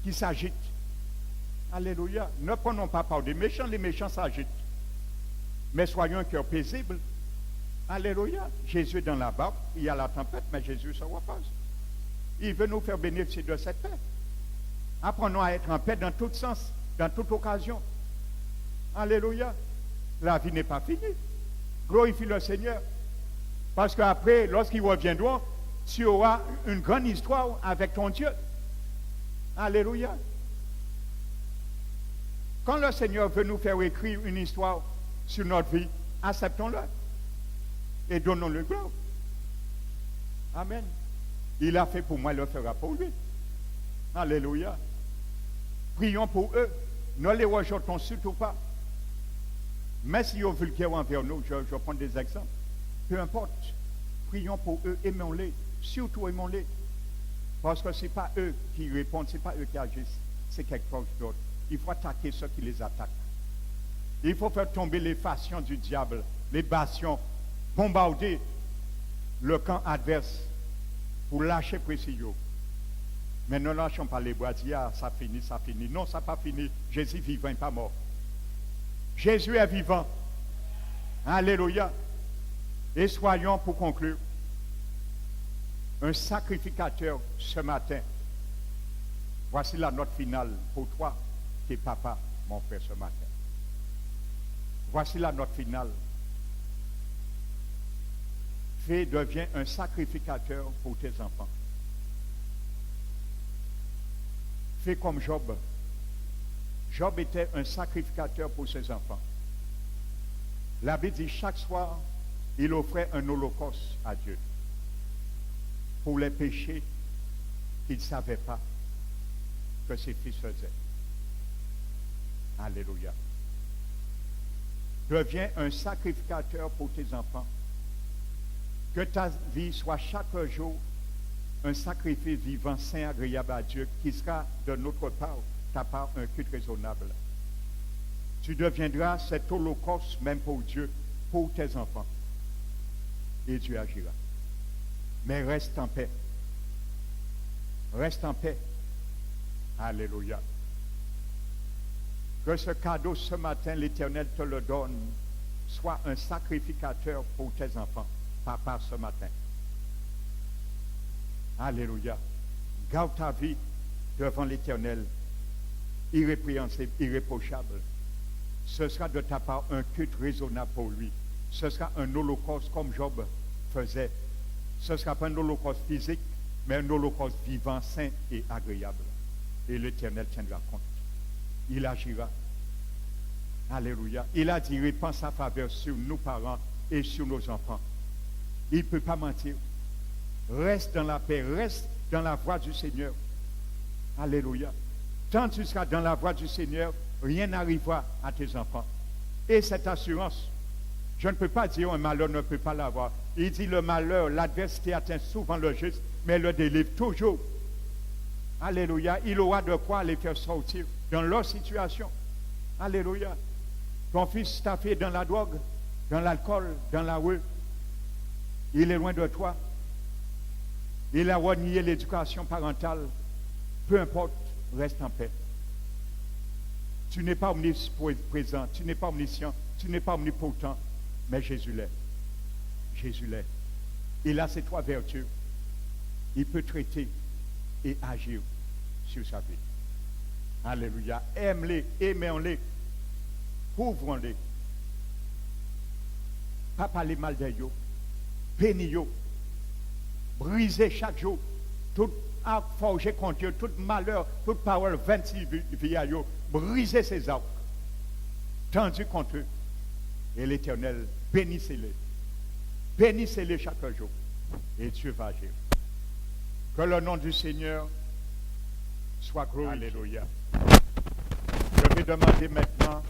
qui s'agitent. Alléluia. Ne prenons pas part des méchants, les méchants s'agitent. Mais soyons un cœur paisible. Alléluia. Jésus est dans la barque, il y a la tempête, mais Jésus se repose. Il veut nous faire bénéficier de cette paix. Apprenons à être en paix dans tout sens, dans toute occasion. Alléluia. La vie n'est pas finie. Glorifie le Seigneur. Parce qu'après, lorsqu'ils reviendront, tu auras une grande histoire avec ton Dieu. Alléluia. Quand le Seigneur veut nous faire écrire une histoire sur notre vie, acceptons-le et donnons-le gloire. Amen. Il a fait pour moi, il le fera pour lui. Alléluia. Prions pour eux. Ne les rejetons surtout pas. Mais si ils vulgaires envers nous, je prends des exemples. Peu importe. Prions pour eux, aimons-les. Surtout aimons-les. Parce que ce n'est pas eux qui répondent, ce n'est pas eux qui agissent. C'est quelque chose d'autre. Il faut attaquer ceux qui les attaquent. Il faut faire tomber les fascions du diable, les bastions, bombarder le camp adverse pour lâcher précieux. Mais ne lâchons pas les bras, dire ah, ça finit, ça finit. Non, ça n'a pas fini. Jésus est vivant, il n'est pas mort. Jésus est vivant. Alléluia. Et soyons, pour conclure, un sacrificateur ce matin. Voici la note finale pour toi, qui es papa, mon frère, ce matin. Voici la note finale. Deviens un sacrificateur pour tes enfants. Fais comme Job. Job était un sacrificateur pour ses enfants. La Bible dit chaque soir, il offrait un holocauste à Dieu pour les péchés qu'il ne savait pas que ses fils faisaient. Alléluia. Deviens un sacrificateur pour tes enfants. Que ta vie soit chaque jour un sacrifice vivant, saint, agréable à Dieu, qui sera de notre part, ta part, un culte raisonnable. Tu deviendras cet holocauste même pour Dieu, pour tes enfants. Et Dieu agira. Mais reste en paix. Reste en paix. Alléluia. Que ce cadeau ce matin, l'Éternel te le donne. Sois un sacrificateur pour tes enfants. Papa, ce matin. Alléluia. Garde ta vie devant l'Éternel, irrépréhensible, irréprochable. Ce sera de ta part un culte raisonnable pour lui. Ce sera un holocauste comme Job faisait. Ce ne sera pas un holocauste physique, mais un holocauste vivant, saint et agréable. Et l'Éternel tiendra compte. Il agira. Alléluia. Il a dit, répand sa faveur sur nos parents et sur nos enfants. Il ne peut pas mentir. Reste dans la paix, reste dans la voie du Seigneur. Alléluia. Tant que tu seras dans la voie du Seigneur, rien n'arrivera à tes enfants. Et cette assurance, je ne peux pas dire un malheur ne peut pas l'avoir. Il dit le malheur, l'adversité atteint souvent le juste, mais le délivre toujours. Alléluia. Il aura de quoi les faire sortir dans leur situation. Alléluia. Ton fils t'a fait dans la drogue, dans l'alcool, dans la rue. Il est loin de toi. Il a renié l'éducation parentale. Peu importe, reste en paix. Tu n'es pas omniprésent, tu n'es pas omniscient, tu n'es pas omnipotent, mais Jésus l'est. Jésus l'est. Il a ces trois vertus. Il peut traiter et agir sur sa vie. Alléluia. Aime-les, aimons-les, couvrons-les. Pas parler mal d'eux, bénis-les, brisez chaque jour tout arc forgé contre eux, tout malheur, toute parole vaine via eux, brisez ces arcs tendus contre eux. Et l'Éternel, bénissez-les. Bénissez-les chaque jour. Et Dieu va agir. Que le nom du Seigneur soit glorifié. Alléluia. Je vais demander maintenant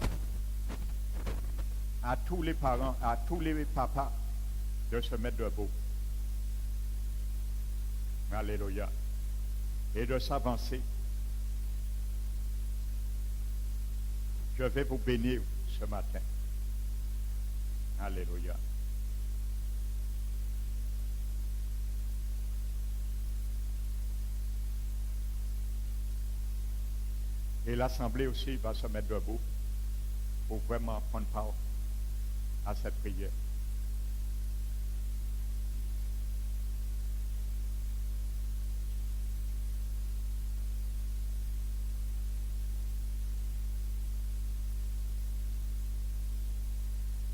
à tous les parents, à tous les papas de se mettre debout. Alléluia. Et de s'avancer. Je vais vous bénir ce matin. Alléluia. Et l'Assemblée aussi va se mettre debout pour vraiment prendre part à cette prière.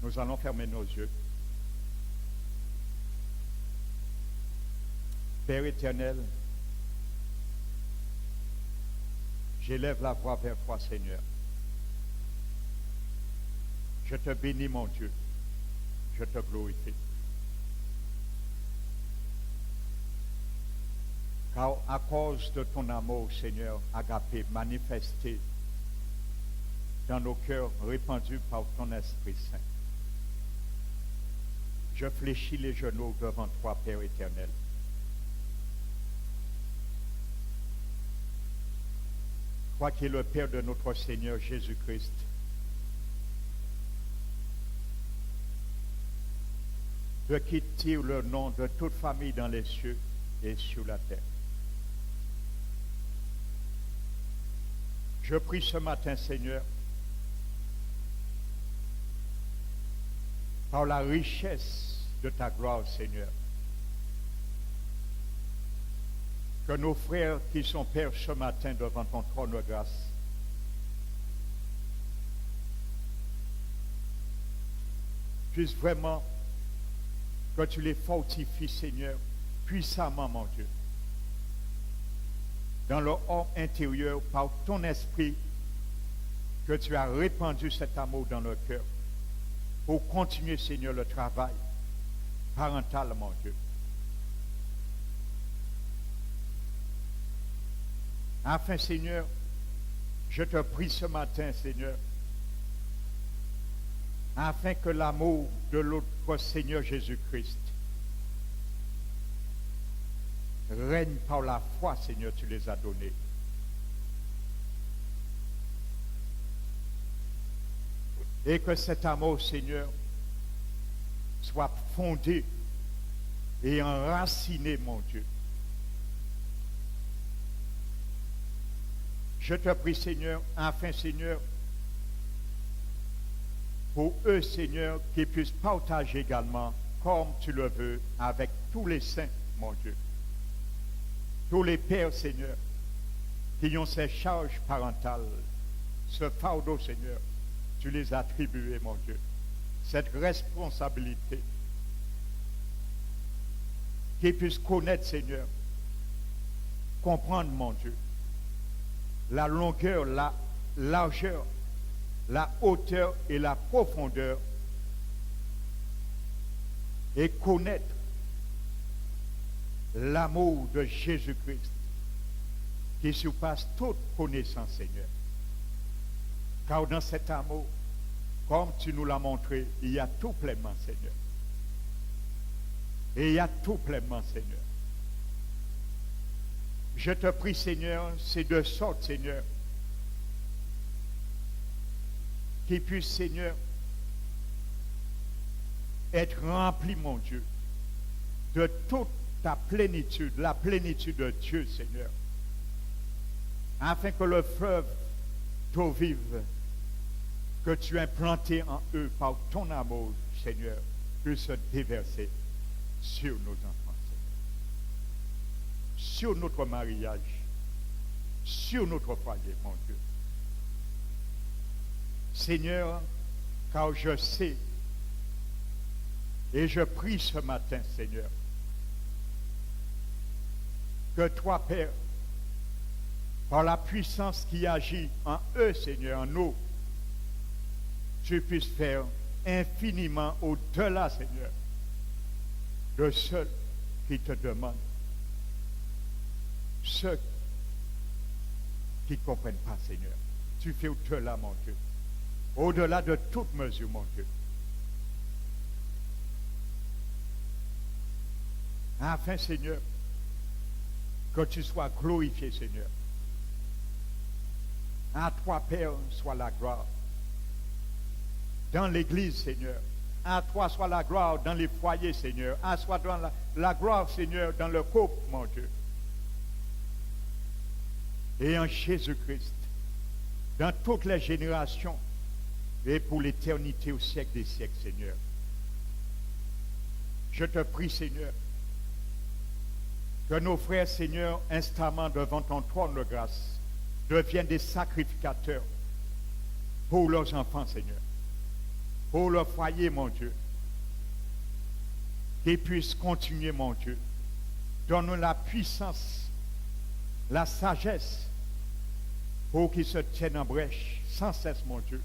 Nous allons fermer nos yeux. Père éternel, j'élève la voix vers toi, Seigneur. Je te bénis, mon Dieu. Je te glorifie. Car à cause de ton amour, Seigneur, agapé, manifesté dans nos cœurs, répandu par ton Esprit Saint, je fléchis les genoux devant toi, Père éternel. Toi qui es le Père de notre Seigneur Jésus-Christ, de qui tire le nom de toute famille dans les cieux et sur la terre. Je prie ce matin, Seigneur, par la richesse de ta gloire, Seigneur, que nos frères qui sont pères ce matin devant ton trône de grâce puissent vraiment que tu les fortifies, Seigneur, puissamment, mon Dieu, dans leur homme intérieur, par ton esprit, que tu as répandu cet amour dans leur cœur, pour continuer, Seigneur, le travail parental, mon Dieu. Enfin, Seigneur, je te prie ce matin, Seigneur, afin que l'amour de notre Seigneur Jésus-Christ règne par la foi, Seigneur, tu les as donnés. Et que cet amour, Seigneur, soit fondé et enraciné, mon Dieu. Je te prie, Seigneur, afin, Seigneur, pour eux, Seigneur, qu'ils puissent partager également, comme tu le veux, avec tous les saints, mon Dieu. Tous les pères, Seigneur, qui ont ces charges parentales, ce fardeau, Seigneur, tu les as attribués, mon Dieu. Cette responsabilité, qu'ils puissent connaître, Seigneur, comprendre, mon Dieu, la longueur, la largeur, la hauteur et la profondeur, et connaître l'amour de Jésus-Christ qui surpasse toute connaissance, Seigneur. Car dans cet amour, comme tu nous l'as montré, il y a tout pleinement, Seigneur. Et il y a tout pleinement, Seigneur. Je te prie, Seigneur, c'est de sorte, Seigneur, qu'il puisse, Seigneur, être rempli, mon Dieu, de toute ta plénitude, la plénitude de Dieu, Seigneur, afin que le fleuve d'eau vive que tu as implanté en eux par ton amour, Seigneur, puisse se déverser sur nos enfants, Seigneur, sur notre mariage, sur notre foyer, mon Dieu. Seigneur, car je sais et je prie ce matin, Seigneur, que toi, Père, par la puissance qui agit en eux, Seigneur, en nous, tu puisses faire infiniment au-delà, Seigneur, de ceux qui te demandent, ceux qui ne comprennent pas, Seigneur. Tu fais au-delà, mon Dieu, au-delà de toute mesure, mon Dieu. Afin, Seigneur, que tu sois glorifié, Seigneur. À toi, Père, soit la gloire dans l'Église, Seigneur. À toi soit la gloire dans les foyers, Seigneur. À toi dans la gloire, Seigneur, dans le couple, mon Dieu. Et en Jésus-Christ, dans toutes les générations, et pour l'éternité au siècle des siècles, Seigneur. Je te prie, Seigneur, que nos frères, Seigneur, instamment devant ton trône de grâce, deviennent des sacrificateurs pour leurs enfants, Seigneur, pour leur foyer, mon Dieu, qu'ils puissent continuer, mon Dieu. Donne-nous la puissance, la sagesse, pour qu'ils se tiennent en brèche sans cesse, mon Dieu,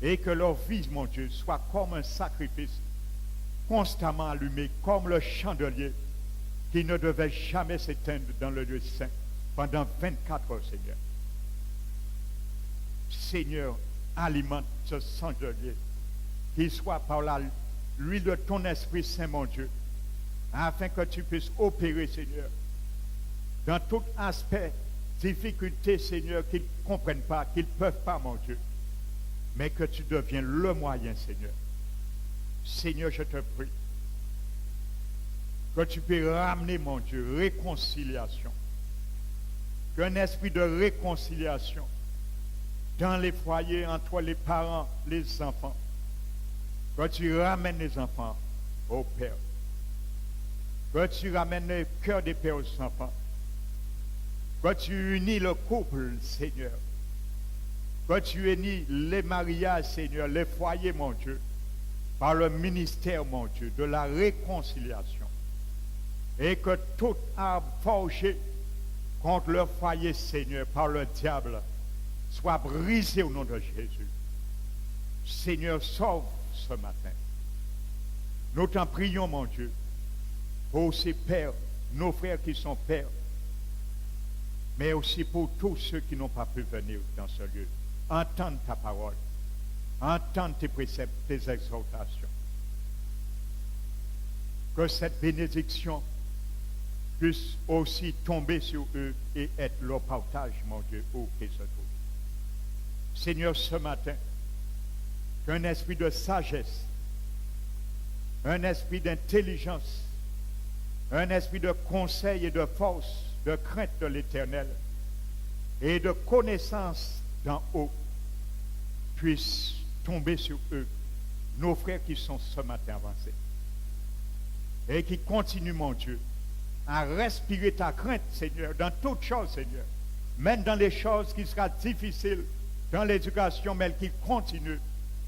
et que leur vie, mon Dieu, soit comme un sacrifice constamment allumé, comme le chandelier qui ne devait jamais s'éteindre dans le lieu saint pendant 24 heures, Seigneur. Seigneur, alimente ce chandelier, qu'il soit par l'huile de ton Esprit Saint, mon Dieu, afin que tu puisses opérer, Seigneur, dans tout aspect, difficulté, Seigneur, qu'ils ne comprennent pas, qu'ils ne peuvent pas, mon Dieu, mais que tu deviens le moyen, Seigneur. Seigneur, je te prie que tu puisses ramener, mon Dieu, réconciliation, qu'un esprit de réconciliation dans les foyers entre les parents, les enfants, que tu ramènes les enfants au Père, que tu ramènes le cœur des pères aux enfants, que tu unis le couple, Seigneur, que tu unis les mariages, Seigneur, les foyers, mon Dieu, par le ministère, mon Dieu, de la réconciliation, et que tout arbre forgé contre leur foyer, Seigneur, par le diable, soit brisé au nom de Jésus. Seigneur, sauve ce matin. Nous t'en prions, mon Dieu, pour ces pères, nos frères qui sont pères, mais aussi pour tous ceux qui n'ont pas pu venir dans ce lieu. Entendre ta parole, entendre tes préceptes, tes exhortations. Que cette bénédiction puisse aussi tomber sur eux et être leur partage, mon Dieu, où qu'ils se trouvent. Seigneur, ce matin, qu'un esprit de sagesse, un esprit d'intelligence, un esprit de conseil et de force, de crainte de l'Éternel et de connaissance d'en haut puisse tomber sur eux, nos frères qui sont ce matin avancés, et qui continuent, mon Dieu, à respirer ta crainte, Seigneur, dans toutes choses, Seigneur, même dans les choses qui seront difficiles dans l'éducation, mais qui continuent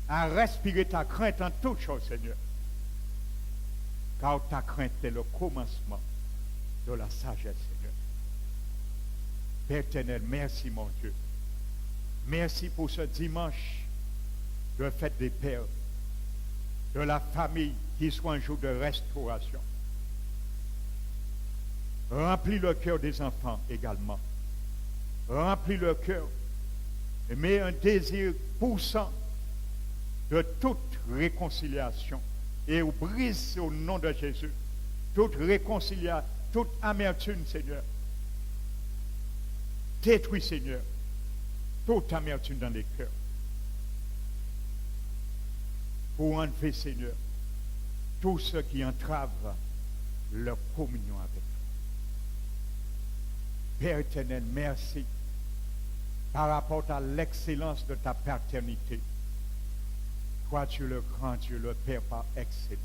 à respirer ta crainte en toutes choses, Seigneur. Car ta crainte est le commencement de la sagesse, Seigneur. Père éternel, merci mon Dieu. Merci pour ce dimanche de fête des pères, de la famille qui soit un jour de restauration. Remplis le cœur des enfants également. Remplis le cœur et mets un désir poussant de toute réconciliation. Et brise au nom de Jésus toute réconciliation, toute amertume, Seigneur. Détruis, Seigneur, toute amertume dans les cœurs. Pour enlever, Seigneur, tout ce qui entrave leur communion avec toi. Père éternel, merci par rapport à l'excellence de ta paternité. Toi, tu es le grand Dieu, le Père par excellence.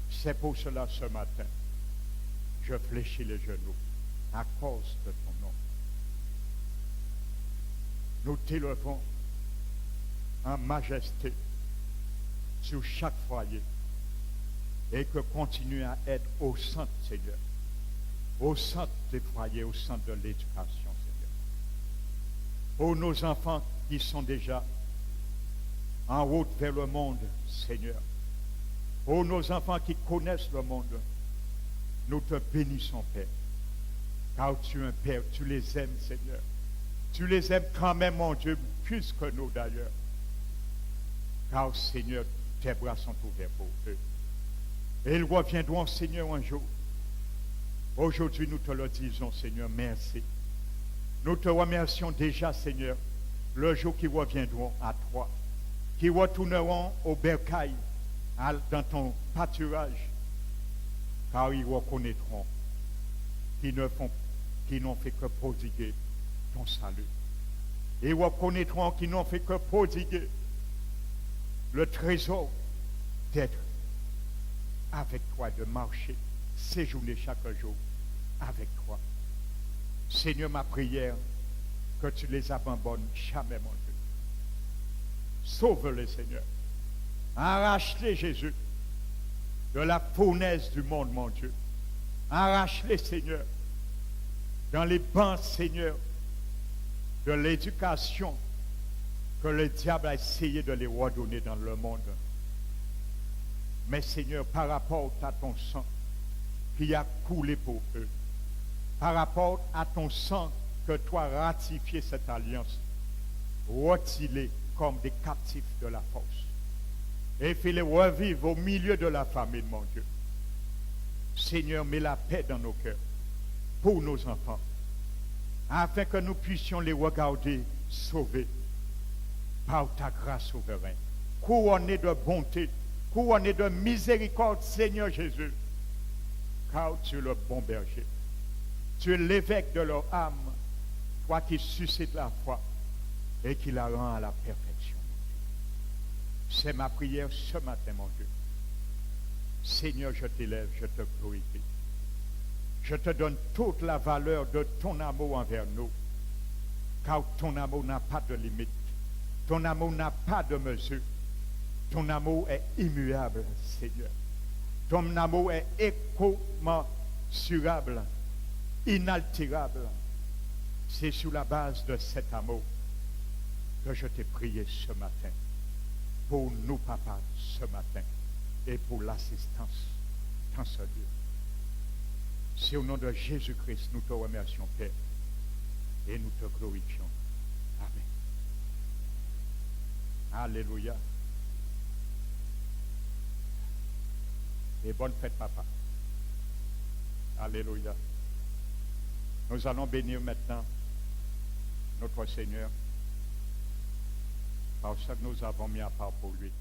C'est pour cela, ce matin, je fléchis les genoux à cause de ton nom. Nous t'élevons en majesté sur chaque foyer et que continue à être au centre, Seigneur, au centre des foyers, au centre de l'éducation, Seigneur. Pour nos enfants qui sont déjà en route vers le monde, Seigneur. Pour nos enfants qui connaissent le monde, nous te bénissons, Père. Car tu es un Père, tu les aimes, Seigneur. Tu les aimes quand même, mon Dieu, plus que nous d'ailleurs. Car, Seigneur, tes bras sont ouverts pour eux. Et ils reviendront, Seigneur, un jour. Aujourd'hui, nous te le disons, Seigneur, merci. Nous te remercions déjà, Seigneur, le jour qu'ils reviendront à toi, qui retourneront au bercail, dans ton pâturage, car ils reconnaîtront qu'ils n'ont fait que prodiguer ton salut. Ils reconnaîtront qu'ils n'ont fait que prodiguer le trésor d'être avec toi, de marcher, séjourner chaque jour avec toi. Seigneur, ma prière, que tu les abandonnes jamais, mon Dieu. Sauve-les, Seigneur. Arrache-les, Jésus, de la fournaise du monde, mon Dieu. Arrache-les, Seigneur, dans les bancs, Seigneur, de l'éducation que le diable a essayé de les redonner dans le monde. Mais, Seigneur, par rapport à ton sang qui a coulé pour eux, par rapport à ton sang que toi as ratifié cette alliance, retire-les comme des captifs de la force. Et fais-les revivre au milieu de la famille, mon Dieu. Seigneur, mets la paix dans nos cœurs pour nos enfants, afin que nous puissions les regarder sauvés par ta grâce souveraine, couronnés de bonté, couronnés de miséricorde, Seigneur Jésus, car tu es le bon berger. Tu es l'évêque de leur âme, toi qui suscites la foi et qui la rend à la perfection. C'est ma prière ce matin, mon Dieu. Seigneur, je t'élève, je te glorifie. Je te donne toute la valeur de ton amour envers nous, car ton amour n'a pas de limite. Ton amour n'a pas de mesure. Ton amour est immuable, Seigneur. Ton amour est incommensurable, inaltérable. C'est sur la base de cet amour que je t'ai prié ce matin. Pour nous, papa, ce matin, et pour l'assistance dans ce lieu. C'est au nom de Jésus-Christ, nous te remercions, Père, et nous te glorifions. Amen. Alléluia. Et bonne fête, papa. Alléluia. Nous allons bénir maintenant notre Seigneur, parce que nous avons mis à part pour lui.